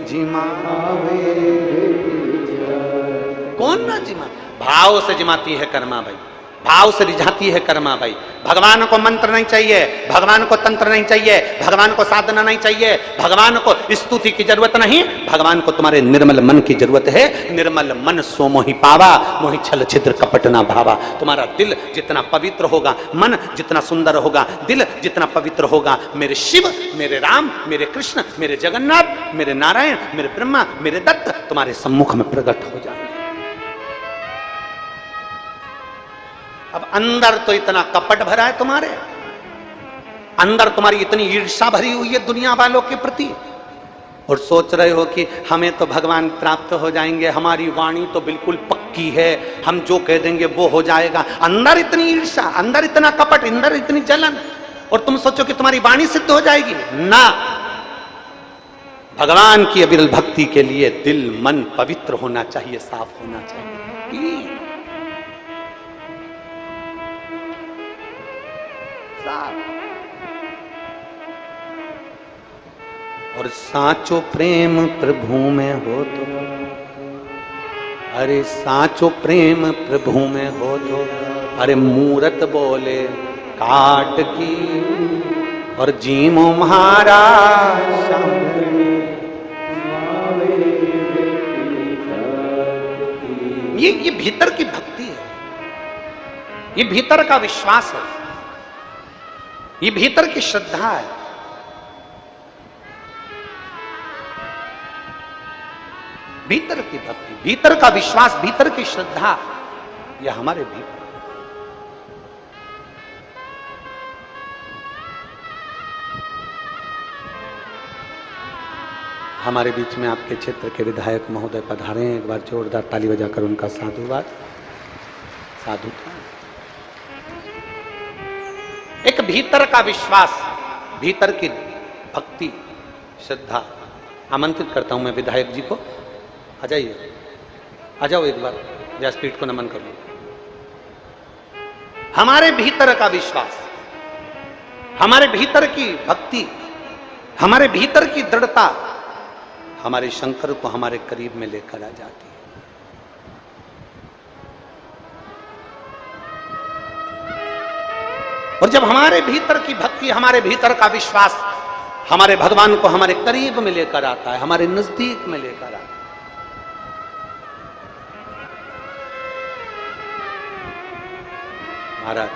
जिमावे। कौन ना जिमा? भाव से जिमाती है कर्मा बाई, भाव से रिझाती है कर्मा बाई। भगवान को मंत्र नहीं चाहिए, भगवान को तंत्र नहीं चाहिए, भगवान को साधना नहीं चाहिए, भगवान को स्तुति की जरूरत नहीं, भगवान को तुम्हारे निर्मल मन की जरूरत है। निर्मल मन सो मोहि पावा, मोहि छल छिद्र कपट ना भावा। तुम्हारा दिल जितना पवित्र होगा, मन जितना सुंदर होगा, दिल जितना पवित्र होगा, मेरे शिव, मेरे राम, मेरे कृष्ण, मेरे जगन्नाथ, मेरे नारायण, मेरे ब्रह्मा, मेरे दत्त तुम्हारे सम्मुख में प्रकट हो जाए। अब अंदर तो इतना कपट भरा है तुम्हारे, अंदर तुम्हारी इतनी ईर्ष्या भरी हुई है दुनिया वालों के प्रति, और सोच रहे हो कि हमें तो भगवान प्राप्त हो जाएंगे, हमारी वाणी तो बिल्कुल पक्की है, हम जो कह देंगे वो हो जाएगा। अंदर इतनी ईर्ष्या, अंदर इतना कपट, अंदर इतनी जलन, और तुम सोचो कि तुम्हारी वाणी सिद्ध हो जाएगी ना। भगवान की अविरल भक्ति के लिए दिल मन पवित्र होना चाहिए, साफ होना चाहिए। और साचो प्रेम प्रभु में हो तो, अरे साचो प्रेम प्रभु में हो तो, अरे मूरत बोले काट की और जीमो महाराज। ये भीतर की भक्ति है, ये भीतर का विश्वास है, ये भीतर की श्रद्धा है। भीतर की भक्ति, भीतर का विश्वास, भीतर की श्रद्धा, यह हमारे भीतर। हमारे बीच में आपके क्षेत्र के विधायक महोदय पधारे हैं, एक बार जोरदार ताली बजाकर उनका साधुवाद। साधु था एक भीतर का विश्वास, भीतर की भक्ति, श्रद्धा। आमंत्रित करता हूं मैं विधायक जी को, आ जाइए, आ जाओ एक बार, व्यासपीठ को नमन करो। हमारे भीतर का विश्वास, हमारे भीतर की भक्ति, हमारे भीतर की दृढ़ता हमारे शंकर को हमारे करीब में लेकर आ जाती है। और जब हमारे भीतर की भक्ति, हमारे भीतर का विश्वास हमारे भगवान को हमारे करीब में लेकर आता है, हमारे नजदीक में लेकर आता है। महाराज,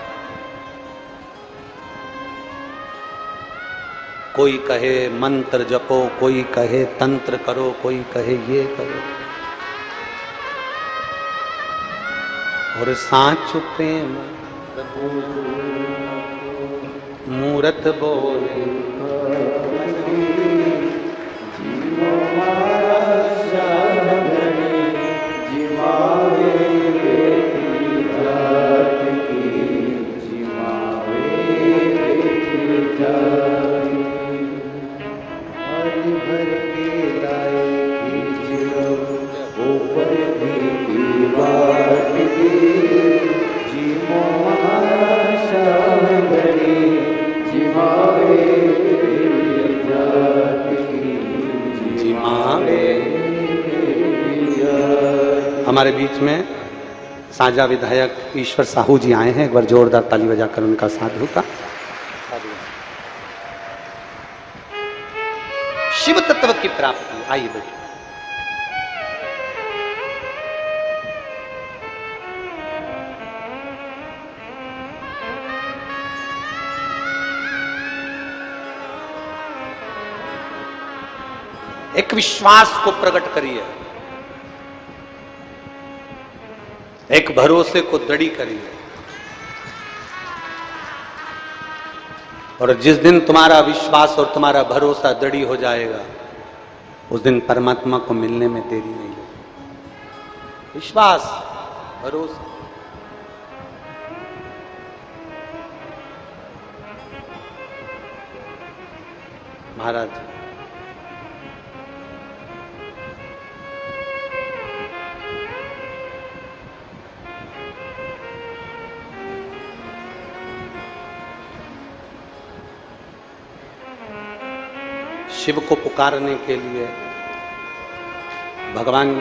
कोई कहे मंत्र जपो, कोई कहे तंत्र करो, कोई कहे ये करो, और साच प्रेम मूरत बोले हमारे बीच में साझा विधायक ईश्वर साहू जी आए हैं, एक बार जोरदार ताली बजाकर उनका साधु का। शिव तत्व की प्राप्ति, आइए बेटे। एक विश्वास को प्रकट करिए, एक भरोसे को दृढ़ करिए, और जिस दिन तुम्हारा विश्वास और तुम्हारा भरोसा दृढ़ हो जाएगा, उस दिन परमात्मा को मिलने में देरी नहीं लगेगी। विश्वास, भरोसा। महाराज, शिव को पुकारने के लिए भगवान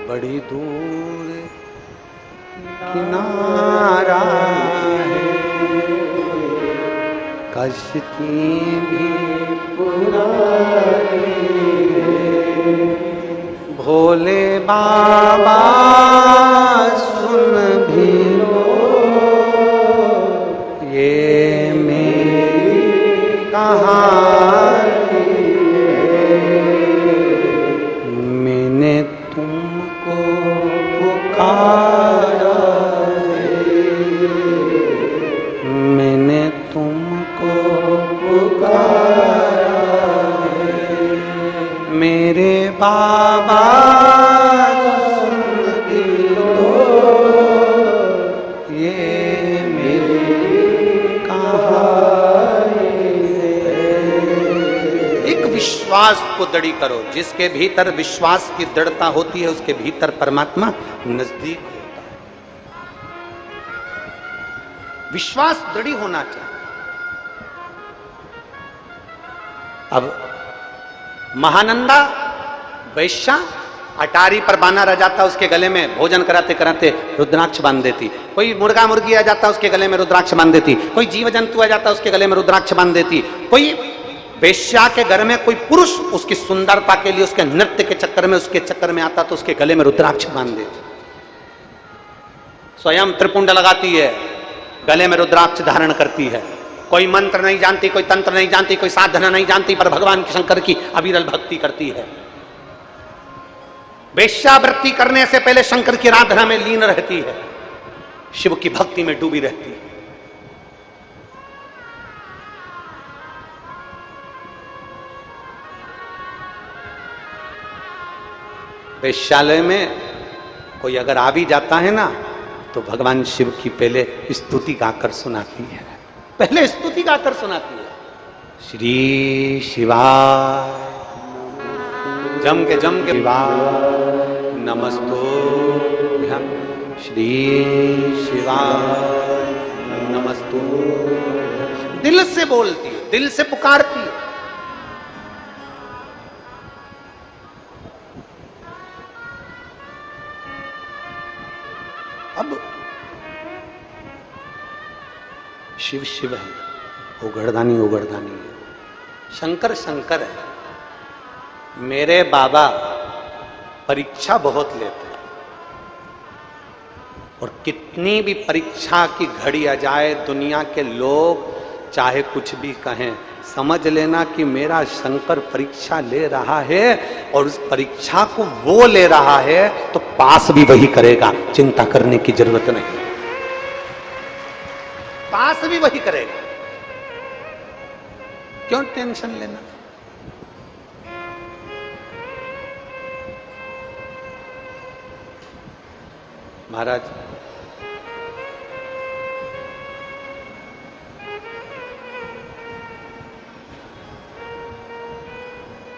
बड़ी दूर किनारा है, कश्ती भी पुरानी है। भोले बाबा सुन भी लो, ये मेरी कहानी है। मैंने तुमको पुकारा है, मैंने तुमको पुकारा है, मेरे बाबा सुन भी लो, ये मेरी कहानी है। एक विश्वास को दृढ़ करो, जिसके भीतर विश्वास की दृढ़ता होती है उसके भीतर परमात्मा नजदीक होता है। विश्वास दृढ़ होना चाहिए। अब महानंदा वैश्या अटारी पर बाना रह जाता, उसके गले में भोजन कराते कराते रुद्राक्ष बांध देती। कोई मुर्गा मुर्गी आ जाता, उसके गले में रुद्राक्ष बांध देती। कोई जीव जंतु आ जाता, उसके गले में रुद्राक्ष बांध देती। कोई वेश्या के घर में कोई पुरुष उसकी सुंदरता के लिए, उसके नृत्य के चक्कर में, उसके चक्कर में आता तो उसके गले में रुद्राक्ष बांध देती। स्वयं त्रिपुंड लगाती है, गले में रुद्राक्ष धारण करती है। कोई मंत्र नहीं जानती, कोई तंत्र नहीं जानती, कोई साधना नहीं जानती, पर भगवान शंकर की अविरल भक्ति करती है। वेश्यावृत्ति करने से पहले शंकर की आराधना में लीन रहती है, शिव की भक्ति में डूबी रहती है। वेश्यालय में कोई अगर आ भी जाता है ना, तो भगवान शिव की पहले स्तुति गाकर सुनाती है, पहले स्तुति गाकर सुनाती है। श्री शिवाय जम के शिवाय नमस्तुभ्यं, श्री शिवाय नमस्तुभ्यं। दिल से बोलती है, दिल से पुकारती है। अब शिव शिव है, उगड़दानी उगड़दानी है, शंकर शंकर है। मेरे बाबा परीक्षा बहुत लेते हैं, और कितनी भी परीक्षा की घड़ी आ जाए, दुनिया के लोग चाहे कुछ भी कहें, समझ लेना कि मेरा शंकर परीक्षा ले रहा है, और उस परीक्षा को वो ले रहा है तो पास भी वही करेगा, चिंता करने की जरूरत नहीं, पास भी वही करेगा। क्यों टेंशन लेना? महाराज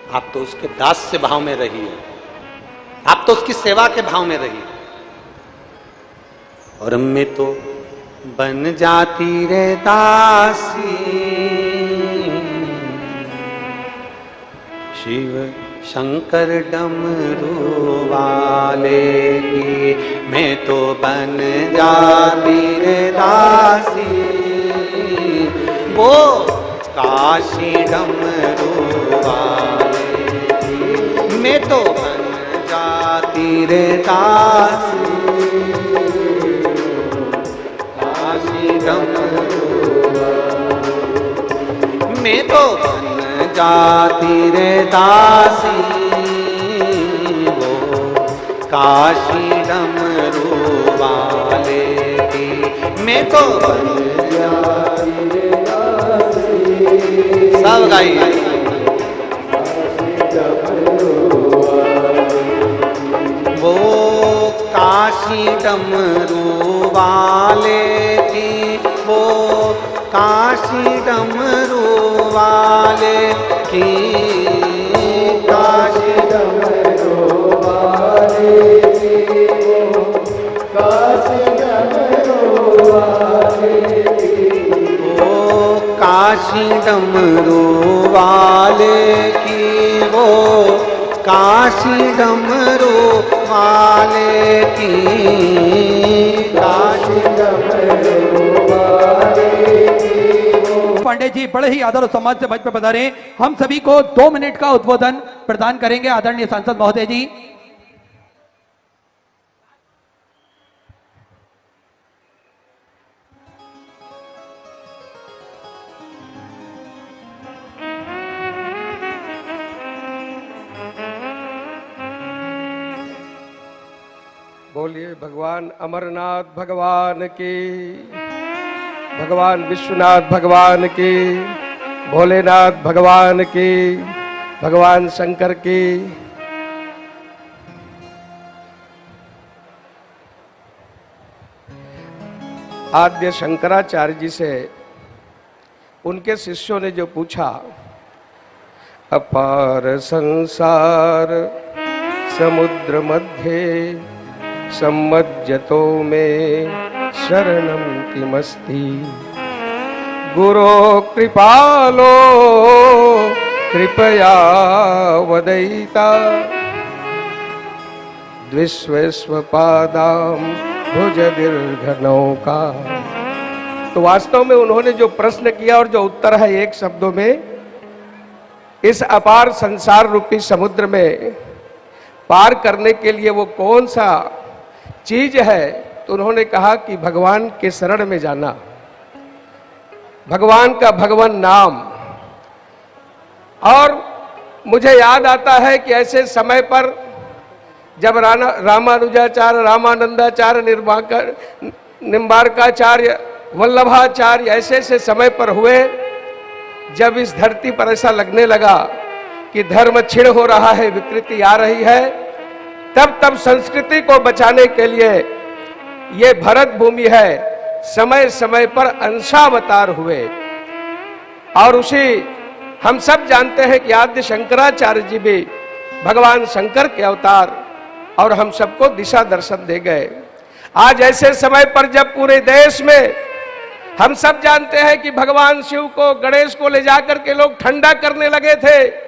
आप तो उसके दास से भाव में रहिए, आप तो उसकी सेवा के भाव में रहिए। और मैं तो बन जाती रे दासी शिव शंकर डमरू वाले की, मैं तो बन जाती रे दासी वो काशी डमरू वाले की, मैं तो बन जाती रे दासी काशी डमरू वाले, मैं तो बन जाती रे दासी वो काशी डमरू वाले की, मैं तो बन जाती रे दासी। सब गाइए। वो काशी डमरू वाले की, वो काशी डमरू वाले की, काशी डमरू वाले की, काशी डमरू वाले की, वो काशी डमरू वाले की, वो काशी डमरू वाले की, काशी डमरू वाले की। पांडे जी बड़े ही आदर और सम्मान से मंच पर पधारे। हम सभी को 2 मिनट का उद्बोधन प्रदान करेंगे आदरणीय सांसद महोदय जी। बोलिए भगवान अमरनाथ भगवान की, भगवान विश्वनाथ भगवान की, भोलेनाथ भगवान की, भगवान शंकर की। आद्य शंकराचार्य जी से उनके शिष्यों ने जो पूछा, अपार संसार समुद्र मध्य सम्मज्जतो में शरणम किमस्ति, गुरो कृपालो कृपया वदयिता, द्विस्वस्वपादाम भुज दीर्घ नौका। तो वास्तव में उन्होंने जो प्रश्न किया और जो उत्तर है एक शब्दों में, इस अपार संसार रूपी समुद्र में पार करने के लिए वो कौन सा चीज है, तो उन्होंने कहा कि भगवान के शरण में जाना, भगवान का भगवान नाम। और मुझे याद आता है कि ऐसे समय पर जब रामानुजाचार्य, रामानंदाचार्य, निम्बारकाचार्य, वल्लभाचार्य ऐसे ऐसे समय पर हुए, जब इस धरती पर ऐसा लगने लगा कि धर्म क्षीण हो रहा है, विकृति आ रही है, तब संस्कृति को बचाने के लिए ये भरत भूमि है, समय समय पर अंशावतार हुए। और उसी हम सब जानते हैं कि आद्य शंकराचार्य जी भी भगवान शंकर के अवतार, और हम सबको दिशा दर्शन दे गए। आज ऐसे समय पर जब पूरे देश में हम सब जानते हैं कि भगवान शिव को, गणेश को ले जाकर के लोग ठंडा करने लगे थे,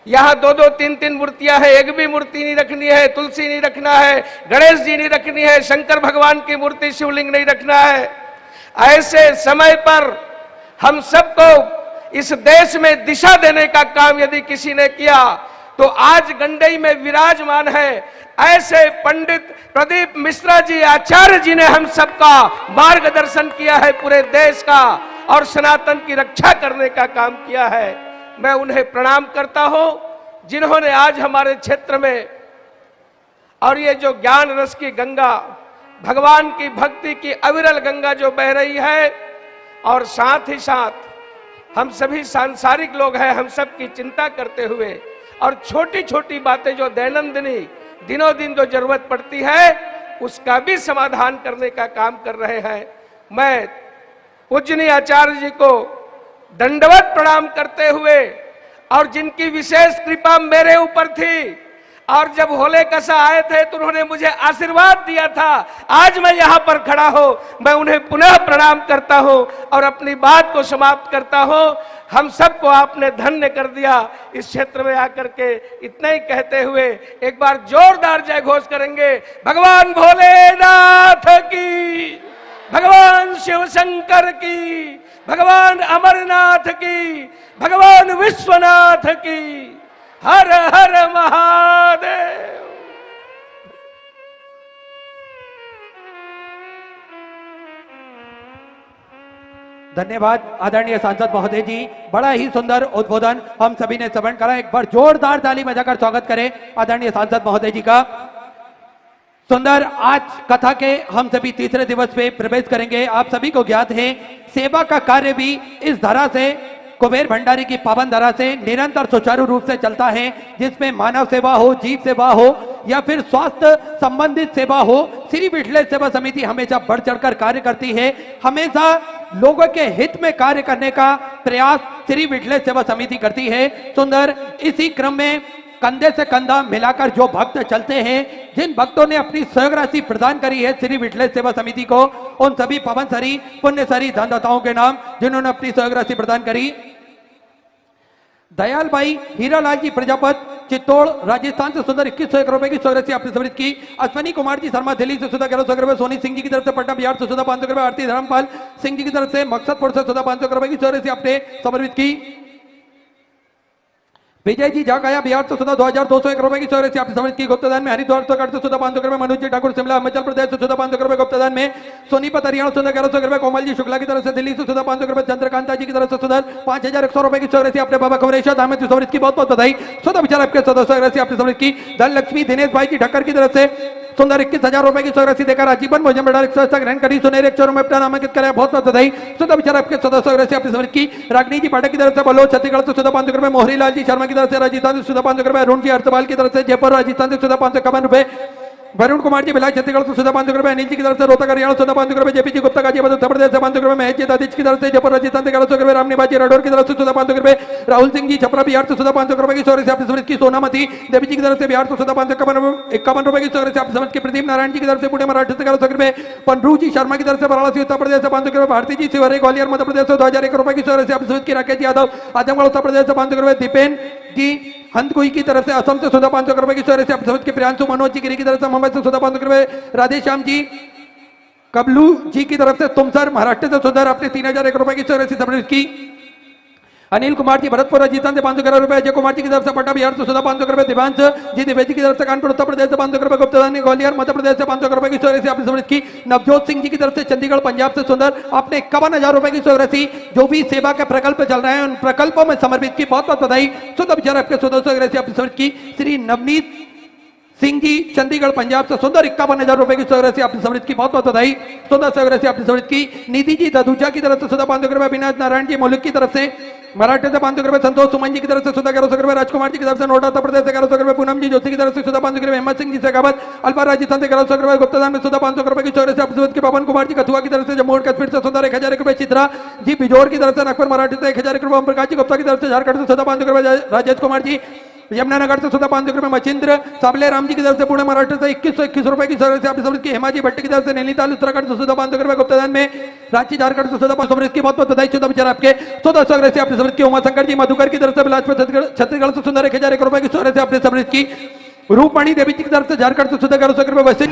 यहाँ 2-2, 3-3 मूर्तियां हैं, एक भी मूर्ति नहीं रखनी है, तुलसी नहीं रखना है, गणेश जी नहीं रखनी है, शंकर भगवान की मूर्ति, शिवलिंग नहीं रखना है। ऐसे समय पर हम सबको इस देश में दिशा देने का काम यदि किसी ने किया, तो आज गंडई में विराजमान है ऐसे पंडित प्रदीप मिश्रा जी, आचार्य जी ने हम सबका मार्गदर्शन किया है पूरे देश का, और सनातन की रक्षा करने का काम किया है। मैं उन्हें प्रणाम करता हूं जिन्होंने आज हमारे क्षेत्र में, और ये जो ज्ञान रस की गंगा, भगवान की भक्ति की अविरल गंगा जो बह रही है, और साथ ही साथ हम सभी सांसारिक लोग हैं, हम सब की चिंता करते हुए, और छोटी छोटी बातें जो दैनंदिनी दिनों दिन जो जरूरत पड़ती है, उसका भी समाधान करने का काम कर रहे हैं। मैं पूजनीय आचार्य जी को दंडवत प्रणाम करते हुए, और जिनकी विशेष कृपा मेरे ऊपर थी, और जब होले कसा आए थे तो उन्होंने मुझे आशीर्वाद दिया था, आज मैं यहाँ पर खड़ा हूँ, मैं उन्हें पुनः प्रणाम करता हूँ और अपनी बात को समाप्त करता हूँ। हम सबको आपने धन्य कर दिया इस क्षेत्र में आकर के। इतना ही कहते हुए एक बार जोरदार जय घोष करेंगे, भगवान भोलेनाथ की, भगवान शिव शंकर की, भगवान अमरनाथ की, भगवान विश्वनाथ की। हर हर महादेव। धन्यवाद आदरणीय सांसद महोदय जी, बड़ा ही सुंदर उद्बोधन हम सभी ने श्रवण करा। एक बार जोरदार ताली बजाकर स्वागत करें आदरणीय सांसद महोदय जी का। सुंदर, आज कथा के हम सभी तीसरे दिवस पे प्रवेश करेंगे। आप सभी को ज्ञात है, सेवा का कार्य भी इस धरा से, कुबेर भंडारी की पावन धरा से निरंतर सुचारू रूप से चलता है, जिसमें मानव सेवा हो, जीव सेवा हो या फिर स्वास्थ्य संबंधित सेवा हो, श्री विठलेश सेवा समिति हमेशा बढ़ चढ़कर कार्य करती है। हमेशा लोगों के हित में कार्य करने का प्रयास श्री विठलेश सेवा समिति करती है। सुंदर, इसी क्रम में कंधे से कंधा मिलाकर जो भक्त चलते हैं, जिन भक्तों ने अपनी सहयोग राशि प्रदान करी है श्री विठलेश सेवा समिति को, उन सभी पवनसरी पुण्यसरी धनदाताओं के नाम जिन्होंने अपनी सहयोग राशि प्रदान करी। दयाल भाई हीरालाल जी प्रजापत चित्तौड़ राजस्थान से सुंदर 2100 रुपए की सहयोग राशि आपने समृद्ध की। अश्वनी कुमार जी शर्मा दिल्ली से सुधा 1100 रुपए, सोनी सिंह जी की तरफ से पटना बिहार से सुधा 500 रुपए, आरती धर्मपाल सिंह जी की तरफ से मकसदपुर से सुधा 500 रुपए की सहयोग राशि आपने समर्पित की। विजय जी जाकाया बिहार से सुधा 2201 रुपए की सहयोग राशि आपने समर्पित की। गुप्तदान में हरिद्वार से सुधा 500 रुपए, मनोज जी ठाकुर शिमला हिमाचल प्रदेश से सुधा 500 रुपए गुप्तदान में। सोनीपत हरियाणा सुधा 1100 रुपए, कोमल जी शुक्ला की तरफ से दिल्ली से सुधा 500 रुपए, चंद्रकांता जी की तरफ से सुधा 5100 रुपए की सहयोग राशि आपने बाबा खबरेशा हमें समर्पित की। बहुत बहुत बधाई। सुधा विचार आपके सदस्य राशि आपने समर्पित की। धन लक्ष्मी दिनेश भाई जी ढक्कर की तरफ से सुंदर 21,000 रुपए की राशि देकर आजीवन भोजन मेडल ग्रहण करी सुनहरे अक्षरों में अपना नामांकित कराया। बहुत बहुत बधाई। सुधा विचार आपके सदस्य राशि आपने समझ की रागनी जी पाठक की तरफ से बलोच छत्तीसगढ़ से सुधा 500 रुपए, मोहरी लाल जी शर्मा की तरफ से राजस्थान से सुधा 500 रुपए, अरुण जी हर्षपाल की तरफ से जयपुर राजस्थान से सुधा 551 रुपए, वरुण कुमार जी भिलाई छत्तीसगढ़ से सुधा 500 रुपए, अनिल जी की तरफ से रोहतक हरियाणा सुधा 500 रुपए, जेपी जी गुप्ता गाजीपुर उत्तर प्रदेश से 500 रुपए, महेश जी दादिश की तरफ से जयपुर राजस्थान से 1100 रुपए, रामनिवास जी राठौर की तरफ से सुधा 500 रुपए, राहुल सिंह जी छपरा बिहार से सुधा 500 रुपए की सौर से आपने समझ की, सोनामती देवी जी की तरफ से बिहार से सुधा 551 रुपए की सौर से आपने समझ की, प्रदीप नारायण जी की तरफ से पुणे महाराष्ट्र से 1100 रुपए, पनरू जी शर्मा की तरफ से वाराणसी उत्तर प्रदेश से 500 रुपए, भारती जी शिवहरी ग्वालियर मध्य प्रदेश से 2001 रुपए की सौर से आपने समझ की, राकेश यादव आजमगढ़ उत्तर प्रदेश से 500 रुपए, दीपेन जी हंतकोई की तरफ से असम से सुधा 500 रुपए की सौर से आप समझ के, प्रियांशु मनोज जी गिरी की तरफ से मुंबई से सुधा 500 रुपए, राधेश्याम जी कबलू जी की तरफ से तुमसर महाराष्ट्र से सुधर अपने 3001 रुपए की सौर से समझ की, अनिल कुमार जी भरतपुर राजस्थान से 500 रुपए, अजय कुमार जी की तरफ से पटना बिहार से सुधा 500 रुपए, दिव्यांश जी द्विवेदी की तरफ से कानपुर उत्तर प्रदेश से 500 रुपए, गुप्तदानी ग्वालियर मध्य प्रदेश से 500 रुपए की सौर से आपने समझ की, नवजोत सिंह जी की तरफ से चंडीगढ़ पंजाब से सुंदर आपने 51,000 रुपए की सौर राशि जो भी सेवा के प्रकल्प चल रहे हैं उन प्रकल्पों में समर्पित की। बहुत बहुत बधाई। सुधा विचार आपके सदस्य राशि आपने समझ की, श्री नवनीत सिंह जी चंडीगढ़ पंजाब से सुंदर 51,000 रुपए की सौर राशि आपने समृद्ध की। बहुत बहुत बधाई। सुंदर सौर राशि आपने समृद्ध की। निधि जी ददूजा की तरफ से सुधा 500 रुपए, अविनाश नारायण जी मुल्क की तरफ से महाराष्ट्र से 500 रुपए, संतोष सुमन जी की तरफ से सुधा 1100 रुपए, राजकुमार जी की तरफ से नोएडा उत्तर प्रदेश से 1100 रुपए, पूनम जी जोशी की तरफ से सुधा 500 रुपए, हेमंत सिंह जी शेखावत अल्पा राजस्थान से 1100 रुपए, गुप्तदान में सुधा 500 रुपए की सौर राशि आपने समृद्ध की। पवन कुमार जी कथुआ की तरफ से जम्मू और कश्मीर से सुधा 1000 रुपए, चित्रा जी बिजोर की तरफ से नागपुर महाराष्ट्र से 1000 रुपए, ओम प्रकाश जी गुप्ता की तरफ से झारखंड से सुधा 500 रुपए, राजेश कुमार जी यमुनानगर से सुधा 500 रुपए, मचिंद्र साबले राम जी की तरफ से पुणे महाराष्ट्र से 2121 रुपए की सौर राशि आपने समृद्ध की। हेमा जी भट्ट की तरफ से नैनीताल उत्तराखंड से सुधा 500 रुपए, गुप्तदान में रांची झारखंड से सुधा 500 समृद्ध की। बहुत बहुत बधाई। सुधा विचार आपके सुधा सौर राशि आपने समृद्ध की। उमाशंकर जी मधुकर की तरफ से बिलासपुर छत्तीसगढ़ से सुंदर 1001 रुपए की सौर राशि आपने समृद्ध की। रूपमणि देवी जी की तरफ से झारखंड से सुधा 1100 रुपए, वैसे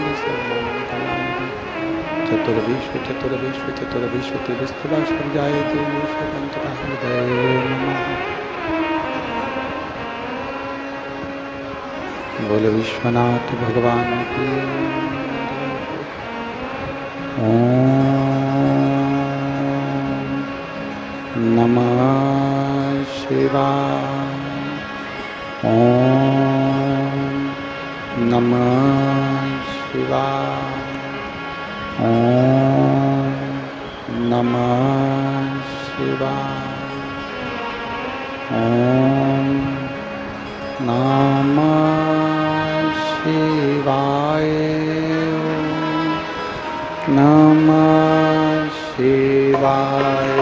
बोले विश्वनाथ भगवान की। ओम नमः शिवाय। ओम नमः शिवाय। ओम नमः शिवाय। ओम नमः शिवाय। नमः शिवाय।